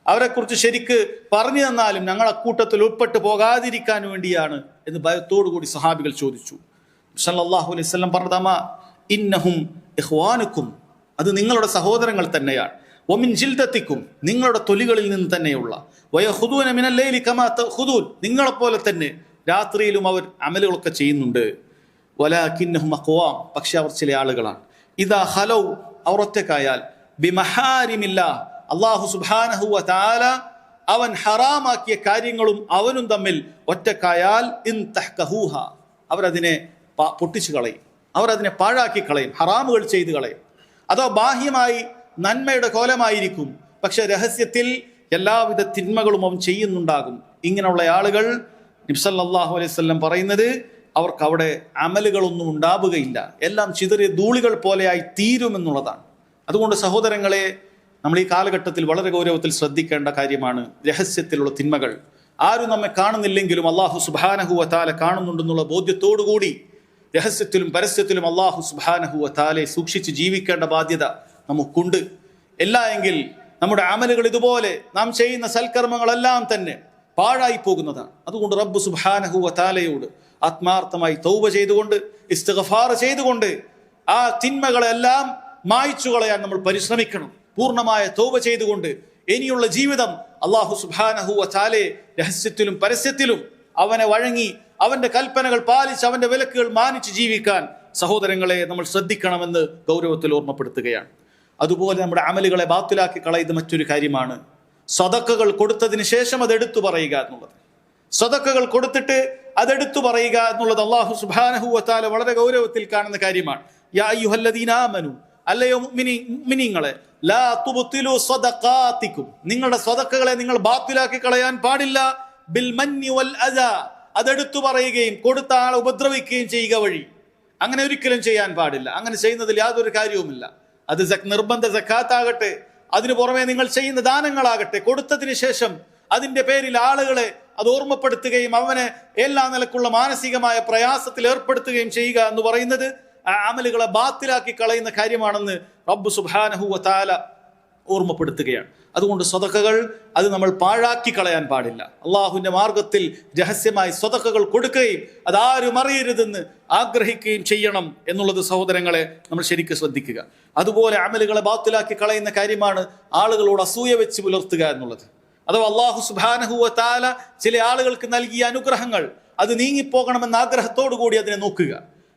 അവരെക്കുറിച്ച് ശരിക്ക് പറഞ്ഞു തന്നാലും ഞങ്ങൾ അക്കൂട്ടത്തിൽ ഉൾപ്പെട്ടു പോകാതിരിക്കാൻ വേണ്ടിയാണ് എന്ന് ഭയത്തോടു കൂടി സഹാബികൾ ചോദിച്ചു. സല്ലല്ലാഹു അലൈഹി വസല്ലം പറഞ്ഞു, ഇന്നഹും ഇഖ്വാനുക്കും, അത് നിങ്ങളുടെ സഹോദരങ്ങൾ തന്നെയാണ്. വമിൻ ജിൽദത്തിക്കും, നിങ്ങളുടെ തൊലികളിൽ നിന്ന് തന്നെയുള്ള. വയഖുദൂന മിനൽ ലൈലി കമാ തഖുദൂൻ, നിങ്ങളെപ്പോലെ തന്നെ രാത്രിയിലും അവർ അമലുകളൊക്കെ ചെയ്യുന്നുണ്ട്. വലാകിന്നഹും അഖ്വാം, പക്ഷെ അവർ ചില ആളുകളാണ്. ഇദാ ഖലൗ, അവർ ഒറ്റക്കായാൽ, ബിമഹാരിമില്ലാഹ്, അല്ലാഹു സുബ്ഹാനഹു വ തആല അവൻ ഹറാമാക്കിയ കാര്യങ്ങളും അവനും തമ്മിൽ ഒറ്റക്കായാൽ, ഇൻ തഹ്കഹൂഹ, അവരതിനെ പൊട്ടിച്ചു കളയും, അവരതിനെ പാഴാക്കി കളയും, ഹറാമുകൾ ചെയ്തു കളയും. അതോ ബാഹ്യമായി നന്മയുടെ കോലമായിരിക്കും, പക്ഷെ രഹസ്യത്തിൽ എല്ലാവിധ തിന്മകളും അവൻ ചെയ്യുന്നുണ്ടാകും. ഇങ്ങനെയുള്ള ആളുകൾ നബി സല്ലല്ലാഹു അലൈഹി വസല്ലം പറയുന്നത് അവർക്ക് അവിടെ അമലുകളൊന്നും ഉണ്ടാവുകയില്ല, എല്ലാം ചിതറിയ ധൂളികൾ പോലെയായി തീരുമെന്നുള്ളതാണ്. അതുകൊണ്ട് സഹോദരങ്ങളെ, നമ്മൾ ഈ കാലഘട്ടത്തിൽ വളരെ ഗൗരവത്തിൽ ശ്രദ്ധിക്കേണ്ട കാര്യമാണ് രഹസ്യത്തിലുള്ള തിന്മകൾ. ആരും നമ്മെ കാണുന്നില്ലെങ്കിലും അല്ലാഹു സുബ്ഹാനഹു വ തആല കാണുന്നുണ്ടെന്നുള്ള ബോധ്യത്തോടുകൂടി രഹസ്യത്തിലും പരസ്യത്തിലും അല്ലാഹു സുബ്ഹാനഹു വ തആലയെ സൂക്ഷിച്ച് ജീവിക്കേണ്ട ബാധ്യത നമുക്കുണ്ട്. എല്ലാ എങ്കിൽ നമ്മുടെ അമലുകൾ ഇതുപോലെ നാം ചെയ്യുന്ന സൽക്കർമ്മങ്ങളെല്ലാം തന്നെ പാഴായി പോകുന്നതാണ്. അതുകൊണ്ട് റബ്ബ് സുബ്ഹാനഹു വ തആലയോട് ആത്മാർത്ഥമായി തൗബ ചെയ്തുകൊണ്ട് ഇസ്തിഗ്ഫാർ ചെയ്തുകൊണ്ട് ആ തിന്മകളെല്ലാം മായ്ച്ചു കളയാൻ നമ്മൾ പരിശ്രമിക്കണം. പൂർണ്ണമായ തൗബ ചെയ്തുകൊണ്ട് ഇനിയുള്ള ജീവിതം അല്ലാഹു സുബ്ഹാനഹു വ തആലയെ രഹസ്യത്തിലും പരസ്യത്തിലും അവനെ വഴങ്ങി അവന്റെ കൽപ്പനകൾ പാലിച്ച് അവന്റെ വിലക്കുകൾ മാനിച്ച് ജീവിക്കാൻ സഹോദരങ്ങളെ നമ്മൾ ശ്രദ്ധിക്കണമെന്ന് ഗൗരവത്തിൽ ഓർമ്മപ്പെടുത്തുകയാണ്. അതുപോലെ നമ്മുടെ അമലുകളെ ബാത്തിലാക്കി കളയുന്ന മറ്റൊരു കാര്യമാണ് സദഖകൾ കൊടുത്തതിന് ശേഷം അത് എടുത്തു പറയുക എന്നുള്ളത്. സദഖകൾ കൊടുത്തിട്ട് അതെടുത്തു പറയുക എന്നുള്ളത് അല്ലാഹു സുബ്ഹാനഹു വ തആല വളരെ ഗൗരവത്തിൽ കാണുന്ന കാര്യമാണ്. യാ അയ്യുഹല്ലദീന ആമനു, അല്ലയോ മുഅ്മിനീങ്ങളെ, ലാ തുബ്തിലു സദഖാതികും, നിങ്ങളുടെ സദഖകളെ നിങ്ങൾ ബാത്തിലാക്കി കളയാൻ പാടില്ല. ബിൽ മന്നി വൽ അദാ, അതെടുത്തു പറയുകയും കൊടുത്ത ആളെ ഉപദ്രവിക്കുകയും ചെയ്യുക വഴി. അങ്ങനെ ഒരിക്കലും ചെയ്യാൻ പാടില്ല. അങ്ങനെ ചെയ്യുന്നതിൽ യാതൊരു കാര്യവുമില്ല. അത് നിർബന്ധ സക്കാത്താകട്ടെ, അതിനു പുറമെ നിങ്ങൾ ചെയ്യുന്ന ദാനങ്ങളാകട്ടെ, കൊടുത്തതിന് ശേഷം അതിന്റെ പേരിൽ ആളുകളെ അത് ഓർമ്മപ്പെടുത്തുകയും അവനെ എല്ലാ നിലക്കുള്ള മാനസികമായ പ്രയാസത്തിൽ ഏർപ്പെടുത്തുകയും ചെയ്യുക എന്ന് പറയുന്നത് ആ അമലുകളെ ബാത്തിലാക്കി കളയുന്ന കാര്യമാണെന്ന് റബ്ബ് സുബ്ഹാനഹു വ തആല ഓർമ്മപ്പെടുത്തുകയാണ്. അതുകൊണ്ട് സ്വതക്കകൾ അത് നമ്മൾ പാഴാക്കി കളയാൻ പാടില്ല. അള്ളാഹുവിന്റെ മാർഗത്തിൽ രഹസ്യമായി സ്വതക്കകൾ കൊടുക്കുകയും അതാരും അറിയരുതെന്ന് ആഗ്രഹിക്കുകയും ചെയ്യണം എന്നുള്ളത് സഹോദരങ്ങളെ നമ്മൾ ശരിക്കും ശ്രദ്ധിക്കുക. അതുപോലെ അമലുകളെ ബാത്തിലാക്കി കളയുന്ന കാര്യമാണ് ആളുകളോട് അസൂയ വെച്ച് പുലർത്തുക എന്നുള്ളത്. അഥവാ അല്ലാഹു സുബ്ഹാനഹു വ തആല ചില ആളുകൾക്ക് നൽകിയ അനുഗ്രഹങ്ങൾ അത് നീങ്ങിപ്പോകണമെന്ന ആഗ്രഹത്തോടു കൂടി അതിനെ നോക്കുക.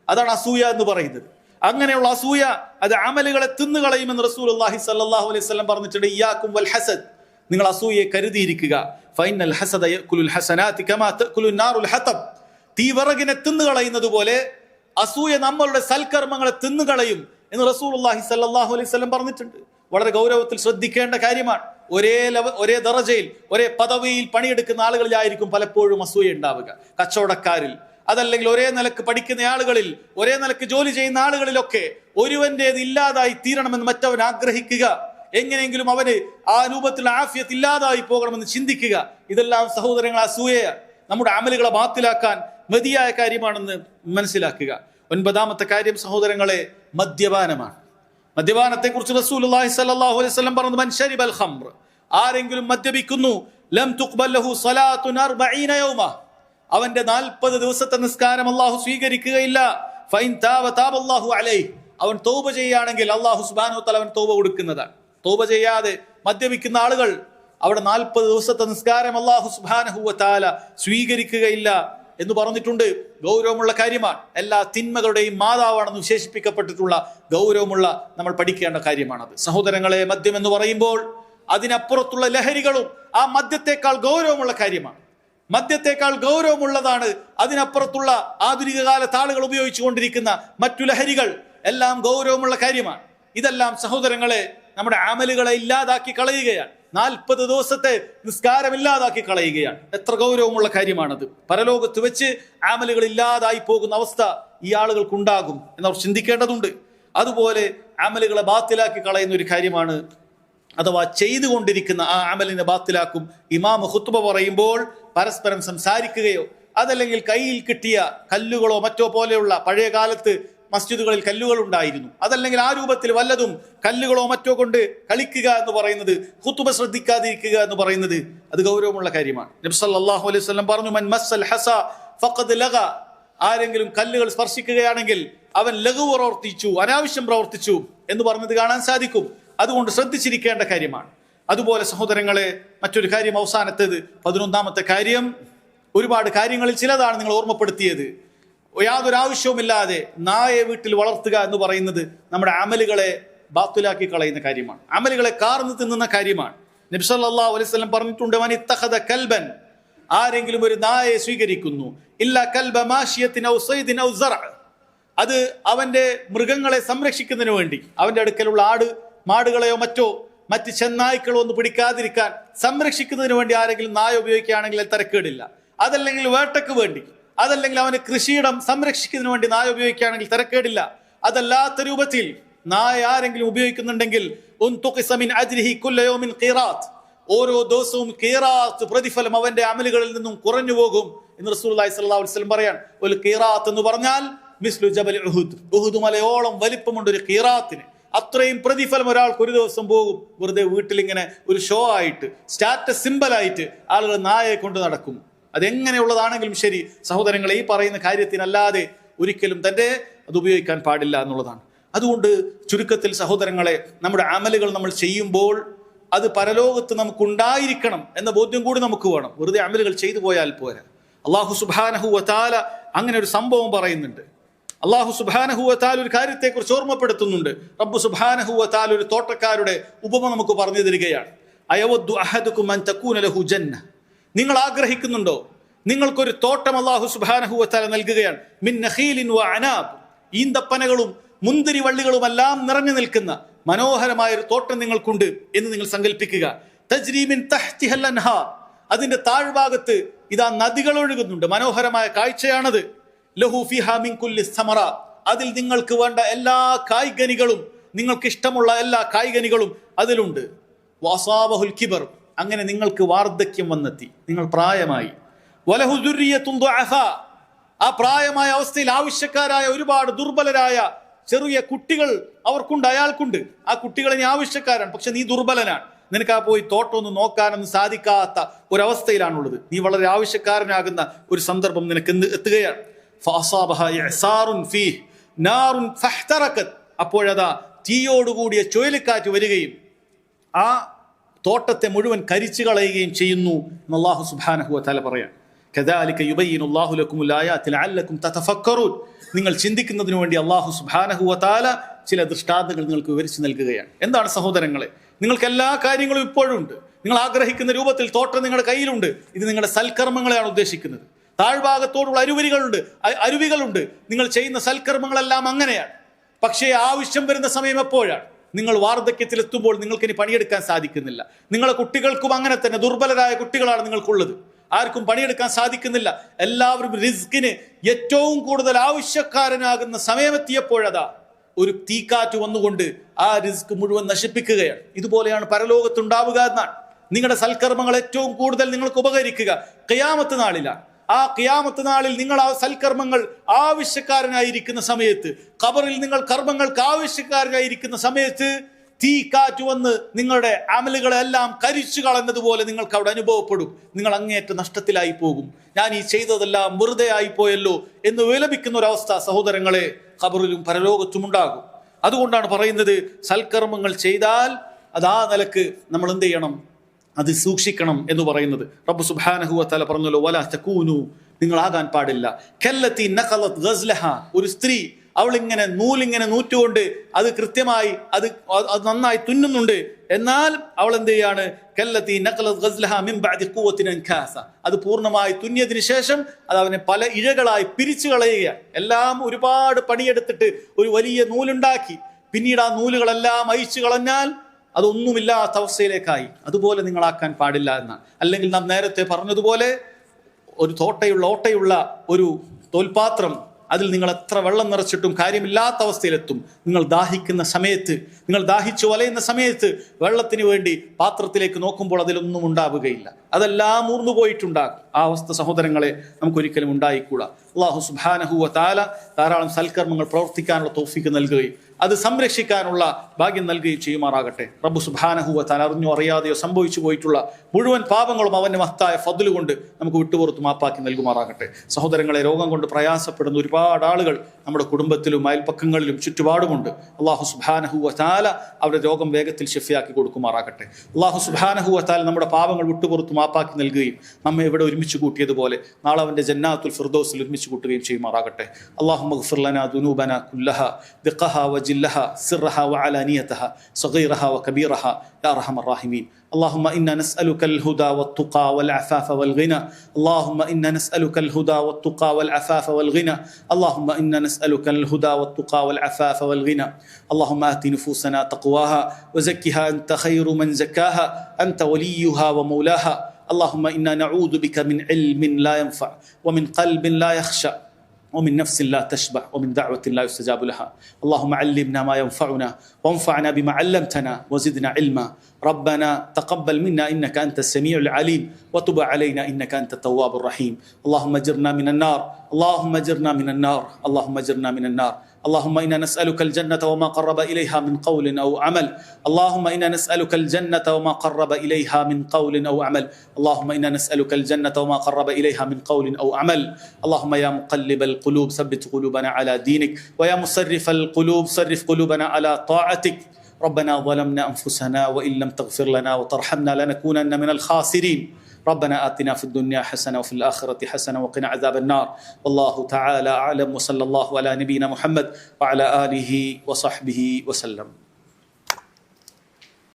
അതാണ് അസൂയ എന്ന് പറയുന്നത്. അങ്ങനെയുള്ള അസൂയ അത് അമലുകളെ തിന്നുകളയുമെന്ന് റസൂലുള്ളാഹി സ്വല്ലല്ലാഹു അലൈഹി വസല്ലം പറഞ്ഞിട്ടുണ്ട്. ഇയ്യാകും വൽ ഹസദ്, നിങ്ങൾ അസൂയയെ കരുതിയിരിക്കുക. ഫൈനൽ ഹസദ യഅകുലുൽ ഹസനാതി കമാ തഅകുലുൻ നാറുൽ ഹതബ്, തീവറകിനെ തിന്നുകളയുന്നത് പോലെ അസൂയ നമ്മളുടെ സൽക്കർമ്മങ്ങളെ തിന്നുകളയും എന്ന് റസൂലുള്ളാഹി സ്വല്ലല്ലാഹു അലൈഹി വസല്ലം പറഞ്ഞിട്ടുണ്ട്. വളരെ ഗൗരവത്തിൽ ശ്രദ്ധിക്കേണ്ട കാര്യമാണ്. ഒരേ ദറജയിൽ ഒരേ പദവിയിൽ പണിയെടുക്കുന്ന ആളുകളിലായിരിക്കും പലപ്പോഴും അസൂയ ഉണ്ടാവുക. കച്ചവടക്കാരിൽ, അതല്ലെങ്കിൽ ഒരേ നിലക്ക് പഠിക്കുന്ന ആളുകളിൽ, ഒരേ നിലക്ക് ജോലി ചെയ്യുന്ന ആളുകളിലൊക്കെ ഒരുവന്റേത് ഇല്ലാതായി തീരണമെന്ന് മറ്റവൻ ആഗ്രഹിക്കുക, എങ്ങനെയെങ്കിലും അവന് ആ രൂപത്തിൽ ആഫിയത്ത് ഇല്ലാതായി പോകണമെന്ന് ചിന്തിക്കുക. ഇതെല്ലാം സഹോദരങ്ങൾ അസൂയയാണ്. നമ്മുടെ അമലുകളെ ബാത്തിലാക്കാൻ മതിയായ കാര്യമാണെന്ന് മനസ്സിലാക്കുക. 9ാമത്തെ കാര്യം സഹോദരങ്ങളെ മദ്യപാനമാണ്. മദ്യപാനത്തെ കുറിച്ച് റസൂലുള്ളാഹി സ്വല്ലല്ലാഹു അലൈഹി വസല്ലം പറഞ്ഞു, മൻ ശരിബൽ ഖംർ, ആരെങ്കിലും മദ്യപിക്കുന്നു, ലം തുഖ്ബൽ ലഹു സ്വലാത്തുൻ 40 യൗമ, അവന്റെ 40 ദിവസത്തെ നിസ്കാരം അല്ലാഹു സ്വീകരിക്കുകയില്ല. ഫൈൻ താബ താബല്ലാഹു അലൈഹി, അവൻ തൗബ ചെയ്യുകയാണെങ്കിൽ അല്ലാഹു സുബ്ഹാനഹു വ തആല അവൻ തൗബ കൊടുക്കുന്നതാണ്. തൗബ ചെയ്യാതെ മദ്യപിക്കുന്ന ആളുകൾ അവിടെ 40 ദിവസത്തെ നിസ്കാരം അല്ലാഹു സുബ്ഹാനഹു വ തആല സ്വീകരിക്കുകയില്ല എന്ന് പറഞ്ഞിട്ടുണ്ട്. ഗൗരവമുള്ള കാര്യമാണ്. എല്ലാ തിന്മകളുടെയും മാതാവാണെന്ന് വിശേഷിപ്പിക്കപ്പെട്ടിട്ടുള്ള ഗൗരവമുള്ള നമ്മൾ പഠിക്കേണ്ട കാര്യമാണത്. സഹോദരങ്ങളെ, മദ്യം എന്ന് പറയുമ്പോൾ അതിനപ്പുറത്തുള്ള ലഹരികളും ആ മദ്യത്തെക്കാൾ ഗൗരവമുള്ള കാര്യമാണ്. മദ്യത്തെക്കാൾ ഗൗരവമുള്ളതാണ് അതിനപ്പുറത്തുള്ള ആധുനിക കാലത്ത് ആളുകൾ ഉപയോഗിച്ചു കൊണ്ടിരിക്കുന്ന മറ്റു ലഹരികൾ. എല്ലാം ഗൗരവമുള്ള കാര്യമാണ്. ഇതെല്ലാം സഹോദരങ്ങളെ നമ്മുടെ അമലുകളെ ഇല്ലാതാക്കി കളയുകയാണ്. 40 ദിവസത്തെ നിസ്കാരം ഇല്ലാതാക്കി കളയുകയാണ്. എത്ര ഗൗരവമുള്ള കാര്യമാണത്. പരലോകത്ത് വെച്ച് അമലുകൾ ഇല്ലാതായി പോകുന്ന അവസ്ഥ ഈ ആളുകൾക്കുണ്ടാകും എന്നവർ ചിന്തിക്കേണ്ടതുണ്ട്. അതുപോലെ അമലുകളെ ബാത്തിലാക്കി കളയുന്ന ഒരു കാര്യമാണ്, അഥവാ ചെയ്തുകൊണ്ടിരിക്കുന്ന ആ അമലിനെ ബാത്തിലാക്കും. ഇമാം ഖുത്ബ പറയുമ്പോൾ പരസ്പരം സംസാരിക്കുകയോ അതല്ലെങ്കിൽ കയ്യിൽ കിട്ടിയ കല്ലുകളോ മറ്റോ പോലെയുള്ള, പഴയ കാലത്ത് മസ്ജിദുകളിൽ കല്ലുകൾ ഉണ്ടായിരുന്നു, അതല്ലെങ്കിൽ ആ രൂപത്തിൽ വല്ലതും കല്ലുകളോ മറ്റോ കൊണ്ട് കളിക്കുക എന്ന് പറയുന്നത്, ഖുത്ബ ശ്രദ്ധിക്കാതിരിക്കുക എന്ന് പറയുന്നത് അത് ഗൗരവമുള്ള കാര്യമാണ്. നബി സല്ലല്ലാഹു അലൈഹി വസല്ലം പറഞ്ഞു, മൻ മസ്സൽ ഹസ ഫഖദ് ലഗ, ആരെങ്കിലും കല്ലുകൾ സ്പർശിക്കുകയാണെങ്കിൽ അവൻ ലഘു പ്രവർത്തിച്ചു, അനാവശ്യം പ്രവർത്തിച്ചു എന്ന് പറഞ്ഞത് കാണാൻ സാധിക്കും. അതുകൊണ്ട് ശ്രദ്ധിച്ചിരിക്കേണ്ട കാര്യമാണ്. അതുപോലെ സഹോദരങ്ങളെ, മറ്റൊരു കാര്യം, അവസാനത്തേത് 11ാമത്തെ കാര്യം, ഒരുപാട് കാര്യങ്ങളിൽ ചിലതാണ് നിങ്ങൾ ഓർമ്മപ്പെടുത്തിയത്. യാതൊരു ആവശ്യവുമില്ലാതെ നായെ വീട്ടിൽ വളർത്തുക എന്ന് പറയുന്നത് നമ്മുടെ അമലുകളെ ബാത്തിലാക്കി കളയുന്ന കാര്യമാണ്. അമലുകളെ കാർന്നു തിന്നുന്ന കാര്യമാണ്. നബി സല്ലല്ലാഹു അലൈഹി വസല്ലം പറഞ്ഞിട്ടുണ്ട്, മൻ ഇത്തഖദ കൽബൻ, ആരെങ്കിലും ഒരു നായെ സ്വീകരിക്കുന്നു, ഇല്ല കൽബ മാശിയത്തിൻ ഔ സൈദിൻ ഔ സറ, അത് അവന്റെ മൃഗങ്ങളെ സംരക്ഷിക്കുന്നതിന് വേണ്ടി, അവന്റെ അടുക്കലുള്ള മാടുകളെയോ മറ്റ് ചെന്നായ്ക്കളോ ഒന്നും പിടിക്കാതിരിക്കാൻ സംരക്ഷിക്കുന്നതിന് വേണ്ടി ആരെങ്കിലും നായ ഉപയോഗിക്കുകയാണെങ്കിൽ അത് തരക്കേടില്ല. അതല്ലെങ്കിൽ വേട്ടയ്ക്ക് വേണ്ടി, അതല്ലെങ്കിൽ അവന് കൃഷിയിടം സംരക്ഷിക്കുന്നതിന് വേണ്ടി നായ ഉപയോഗിക്കുകയാണെങ്കിൽ തരക്കേടില്ല. അതല്ലാത്ത രൂപത്തിൽ നായ ആരെങ്കിലും ഉപയോഗിക്കുന്നുണ്ടെങ്കിൽ ഓരോ ദിവസവും ഖീറാത്ത് പ്രതിഫലം അവന്റെ അമലുകളിൽ നിന്നും കുറഞ്ഞു പോകും എന്ന് റസൂലുള്ളാഹി സ്വല്ലല്ലാഹു അലൈഹി വസല്ലം പറയാൻ. ഒരു ഖീറാത്ത് എന്ന് പറഞ്ഞാൽ മിസ്ലു ജബൽ ഉഹുദ്, ഉഹുദ് മലയോളം വലിപ്പമുണ്ട് ഒരു ഖീറാത്തിന്. അത്രയും പ്രതിഫലം ഒരാൾക്ക് ഒരു ദിവസം പോകും. വെറുതെ വീട്ടിലിങ്ങനെ ഒരു ഷോ ആയിട്ട്, സ്റ്റാറ്റസ് സിമ്പലായിട്ട് ആളുകൾ നായയെ കൊണ്ട് നടക്കും. അതെങ്ങനെയുള്ളതാണെങ്കിലും ശരി സഹോദരങ്ങളെ, ഈ പറയുന്ന കാര്യത്തിനല്ലാതെ ഒരിക്കലും തൻ്റെ അത് ഉപയോഗിക്കാൻ പാടില്ല എന്നുള്ളതാണ്. അതുകൊണ്ട് ചുരുക്കത്തിൽ സഹോദരങ്ങളെ, നമ്മുടെ അമലുകൾ നമ്മൾ ചെയ്യുമ്പോൾ അത് പരലോകത്ത് നമുക്കുണ്ടായിരിക്കണം എന്ന ബോധ്യം കൂടി നമുക്ക് വേണം. വെറുതെ അമലുകൾ ചെയ്തു പോയാൽ പോരാ. അല്ലാഹു സുബ്ഹാനഹു വ തആല അങ്ങനെ ഒരു സംഭവം പറയുന്നുണ്ട്. അല്ലാഹു സുബ്ഹാനഹു വ തആല ഒരു കാര്യത്തെക്കുറിച്ച് ഓർമ്മപ്പെടുത്തുന്നുണ്ട്. റബ്ബ് സുബ്ഹാനഹു വ തആല ഒരു തോട്ടക്കാരുടെ ഉപമ നമുക്ക് പറഞ്ഞു തരികയാണ്. അയവദ്ദു അഹദുകും അൻ തകൂന ലഹു ജന്ന. നിങ്ങൾ ആഗ്രഹിക്കുന്നുണ്ടോ, നിങ്ങൾക്കൊരു തോട്ടം അല്ലാഹു സുബ്ഹാനഹു വ തആല നൽകുകയാണ്. മിൻ നഖീലിൻ വ അനാബ്, ഈന്തപ്പനകളും മുന്തിരി വള്ളികളുമെല്ലാം നിറഞ്ഞു നിൽക്കുന്ന മനോഹരമായ ഒരു തോട്ടം നിങ്ങൾക്കുണ്ട് എന്ന് നിങ്ങൾ സങ്കല്പിക്കുക. തജ്രി മിൻ തഹ്തിഹൽ അൻഹാർ, അതിന്റെ താഴ്ഭാഗത്ത് ഇതാ നദികൾ ഒഴുകുന്നുണ്ട്. മനോഹരമായ കാഴ്ചയാണത്. ലഹു ഫിഹാ മിൻ കുല്ലി സമറാ, അതിൽ നിങ്ങൾക്ക് വേണ്ട എല്ലാ കായ്കനികളും, നിങ്ങൾക്ക് ഇഷ്ടമുള്ള എല്ലാ കായ്കനികളും അതിലുണ്ട്. വഅസാബഹുൽ കിബർ, അങ്ങനെ നിങ്ങൾക്ക് വാർദ്ധക്യം വന്നെത്തി, നിങ്ങൾ പ്രായമായി. വലഹു ദുർരിയത്തുൻ ദുഅഫാ, ആ പ്രായമായ അവസ്ഥയിൽ ആവശ്യക്കാരായ ഒരുപാട് ദുർബലരായ ചെറിയ കുട്ടികൾ അവർക്കുണ്ട്, അയാൾക്കുണ്ട്. ആ കുട്ടികൾ ഇനി ആവശ്യക്കാരാണ്, പക്ഷെ നീ ദുർബലനാണ്, നിനക്ക് ആ പോയി തോട്ടമൊന്നും നോക്കാനൊന്നും സാധിക്കാത്ത ഒരവസ്ഥയിലാണുള്ളത്. നീ വളരെ ആവശ്യക്കാരനാകുന്ന ഒരു സന്ദർഭം നിനക്ക് എത്തുകയാണ്. അപ്പോഴതാ തീയോടുകൂടിയ ചുഴലിക്കാറ്റ് വരികയും ആ തോട്ടത്തെ മുഴുവൻ കരിച്ചു കളയുകയും ചെയ്യുന്നു എന്ന് അല്ലാഹു സുബ്ഹാനഹു വ തആല പറയാം. കദാലിക യുബയ്യിനുല്ലാഹു ലക്കുമുൽ ആയാതി ലഅല്ലക്കും തതഫക്കറൂൻ, നിങ്ങൾ ചിന്തിക്കുന്നതിന് വേണ്ടി അല്ലാഹു സുബ്ഹാനഹു വ തആല ചില ദൃഷ്ടാന്തങ്ങൾ നിങ്ങൾക്ക് വിവരിച്ചു നൽകുകയാണ്. എന്താണ് സഹോദരങ്ങളെ, നിങ്ങൾക്ക് എല്ലാ കാര്യങ്ങളും ഇപ്പോഴും ഉണ്ട്. നിങ്ങൾ ആഗ്രഹിക്കുന്ന രൂപത്തിൽ തോട്ടം നിങ്ങളുടെ കയ്യിലുണ്ട്. ഇത് നിങ്ങളുടെ സൽക്കർമ്മങ്ങളെയാണ് ഉദ്ദേശിക്കുന്നത്. താഴ്ഭാഗത്തോടുള്ള അരുവികളുണ്ട്. നിങ്ങൾ ചെയ്യുന്ന സൽക്കർമ്മങ്ങളെല്ലാം അങ്ങനെയാണ്. പക്ഷേ ആവശ്യം വരുന്ന സമയം എപ്പോഴാണ്? നിങ്ങൾ വാർദ്ധക്യത്തിലെത്തുമ്പോൾ നിങ്ങൾക്ക് ഇനി പണിയെടുക്കാൻ സാധിക്കുന്നില്ല. നിങ്ങളെ കുട്ടികൾക്കും അങ്ങനെ തന്നെ ദുർബലരായ കുട്ടികളാണ് നിങ്ങൾക്കുള്ളത്. ആർക്കും പണിയെടുക്കാൻ സാധിക്കുന്നില്ല. എല്ലാവരും റിസ്കിന് ഏറ്റവും കൂടുതൽ ആവശ്യക്കാരനാകുന്ന സമയമെത്തിയപ്പോഴതാ ഒരു തീക്കാറ്റ് വന്നുകൊണ്ട് ആ റിസ്ക് മുഴുവൻ നശിപ്പിക്കുകയാണ്. ഇതുപോലെയാണ് പരലോകത്തുണ്ടാവുക എന്നാണ്. നിങ്ങളുടെ സൽക്കർമ്മങ്ങൾ ഏറ്റവും കൂടുതൽ നിങ്ങൾക്ക് ഉപകരിക്കുക ഖിയാമത്ത് നാളിലാണ്. ആ ഖിയാമത്ത് നാളിൽ നിങ്ങൾ ആ സൽക്കർമ്മങ്ങൾ ആവശ്യക്കാരനായിരിക്കുന്ന സമയത്ത്, ഖബറിൽ നിങ്ങൾ കർമ്മങ്ങൾക്ക് ആവശ്യക്കാരനായിരിക്കുന്ന സമയത്ത് തീ കാറ്റ് വന്ന് നിങ്ങളുടെ അമലുകളെല്ലാം കരിച്ചു കളഞ്ഞതുപോലെ നിങ്ങൾക്ക് അവിടെ അനുഭവപ്പെടും. നിങ്ങൾ അങ്ങേയറ്റ നഷ്ടത്തിലായി പോകും. ഞാൻ ഈ ചെയ്തതെല്ലാം വെറുതെ ആയി പോയല്ലോ എന്ന് വിലപിക്കുന്ന ഒരവസ്ഥ സഹോദരങ്ങളെ ഖബറിലും പരലോകത്തും ഉണ്ടാകും. അതുകൊണ്ടാണ് പറയുന്നത്, സൽക്കർമ്മങ്ങൾ ചെയ്താൽ അത് ആ നിലക്ക് നമ്മൾ എന്ത് ചെയ്യണം, അത് സൂക്ഷിക്കണം എന്ന് പറയുന്നത്. റബ്ബ് സുബ്ഹാനഹു വ തആല പറഞ്ഞല്ലോ, വലാ തകൂനു, നിങ്ങളാകാൻ പാടില്ല കല്ലത്തി നഖലത് ഗസ്ലഹ, ഒരു സ്ത്രീ അവളിങ്ങനെ നൂലിങ്ങനെ നൂറ്റുകൊണ്ട് അത് കൃത്യമായി അത് നന്നായി തുന്നുന്നുണ്ട്. എന്നാൽ അവൾ എന്ത് ചെയ്യാണ്? കല്ലത്തി നഖലത് ഗസ്ലഹ മിൻ ബഅദി ഖുവത്തിൻ അൻകാസ, അത് പൂർണ്ണമായി തുന്നിയതിനു ശേഷം അത് അവനെ പല ഇഴകളായി പിരിച്ചു കളയുകയാണ്. എല്ലാം ഒരുപാട് പണിയെടുത്തിട്ട് ഒരു വലിയ നൂലുണ്ടാക്കി പിന്നീട് ആ നൂലുകളെല്ലാം അയച്ചു കളഞ്ഞാൽ അതൊന്നുമില്ലാത്ത അവസ്ഥയിലേക്കായി. അതുപോലെ നിങ്ങളാക്കാൻ പാടില്ല എന്നാണ്. അല്ലെങ്കിൽ നാം നേരത്തെ പറഞ്ഞതുപോലെ ഒരു ഓട്ടയുള്ള ഒരു തോൽപാത്രം, അതിൽ നിങ്ങൾ എത്ര വെള്ളം നിറച്ചിട്ടും കാര്യമില്ലാത്ത അവസ്ഥയിലെത്തും. നിങ്ങൾ ദാഹിക്കുന്ന സമയത്ത്, നിങ്ങൾ ദാഹിച്ചു വലയുന്ന സമയത്ത് വെള്ളത്തിന് വേണ്ടി പാത്രത്തിലേക്ക് നോക്കുമ്പോൾ അതിലൊന്നും ഉണ്ടാവുകയില്ല. അതെല്ലാം ഊർന്നു പോയിട്ടുണ്ടാകും. ആ അവസ്ഥ സഹോദരങ്ങളെ നമുക്കൊരിക്കലും ഉണ്ടായിക്കൂടാ. അല്ലാഹു സുബ്ഹാനഹു വ തആല ധാരാളം സൽക്കർമ്മങ്ങൾ പ്രവർത്തിക്കാനുള്ള തൗഫീഖ് നൽകുകയും അത് സംരക്ഷിക്കാനുള്ള ഭാഗ്യം നൽകുകയും ചെയ്യുമാറാകട്ടെ. റബ്ബ് സുബ്ഹാനഹു വ തആല അറിഞ്ഞോ അറിയാതെയോ സംഭവിച്ചു പോയിട്ടുള്ള മുഴുവൻ പാപങ്ങളും അവന്റെ മഹത്തായ ഫദ്ല് കൊണ്ട് നമുക്ക് വിട്ടുപുറത്ത് മാപ്പാക്കി നൽകുമാറാകട്ടെ. സഹോദരങ്ങളെ, രോഗം കൊണ്ട് പ്രയാസപ്പെടുന്ന ഒരുപാട് ആളുകൾ നമ്മുടെ കുടുംബത്തിലും അയൽപ്പക്കങ്ങളിലും ചുറ്റുപാടുമുണ്ട്. അല്ലാഹു സുബ്ഹാനഹു വ തആല അവരുടെ രോഗം വേഗത്തിൽ ശിഫയാക്കി കൊടുക്കുമാറാകട്ടെ. അല്ലാഹു സുബ്ഹാനഹു വ തആല നമ്മുടെ പാപങ്ങൾ വിട്ടുപുറത്ത് മാപ്പാക്കി നൽകുകയും നമ്മെ ഇവിടെ ഒരുമിച്ച് കൂട്ടിയതുപോലെ നാളെ അവന്റെ ജന്നാത്തുൽ ഫിർദൗസിൽ ഒരുമിച്ച് കൂട്ടുകയും ചെയ്യുമാറാകട്ടെ. അല്ലാഹുമ്മ ഗ്ഫിർ ലനാ ദുനൂബനാ കുല്ലഹാ ദിഖഹാ വജില്ലഹാ സിർറഹാ വഅലാനിയതഹാ സഗീറഹാ വകബീറഹാ യാ അർഹമർ റഹീമീൻ. اللهم إنا نسألك الهدى والتقى والعفاف والغنى. اللهم إنا نسألك الهدى والتقى والعفاف والغنى. اللهم إنا نسألك الهدى والتقى والعفاف والغنى. اللهم آت نفوسنا تقواها وزكها أنت خير من زكاها أنت وليها ومولاها. اللهم إنا نعوذ بك من علم لا ينفع ومن قلب لا يخشع ومن نفس لا تشبع ومن دعوة لا يستجاب لها. اللهم علمنا ما ينفعنا وانفعنا بما علمتنا وزدنا علما. ربنا تقبل منا إنك أنت السميع العليم وتب علينا إنك أنت التواب الرحيم. اللهم اجرنا من النار، اللهم اجرنا من النار، اللهم اجرنا من النار. اللهم إنا نسألك الجنة وما قرب إليها من قول أو عمل. اللهم إنا نسألك الجنة وما قرب إليها من قول أو عمل. اللهم إنا نسألك الجنة وما قرب إليها من قول أو عمل. اللهم يا مقلب القلوب ثبت قلوبنا على دينك، ويا مصرف القلوب صرف قلوبنا على طاعتك. ربنا ظلمنا أنفسنا وإن لم تغفر لنا وترحمنا لنكونن من الخاسرين. ربنا آتنا في الدنيا حسنة وفي الآخرة حسنة وقنا عذاب النار. والله تعالى أعلم، وصلى الله على نبينا محمد وعلى آله وصحبه وسلم.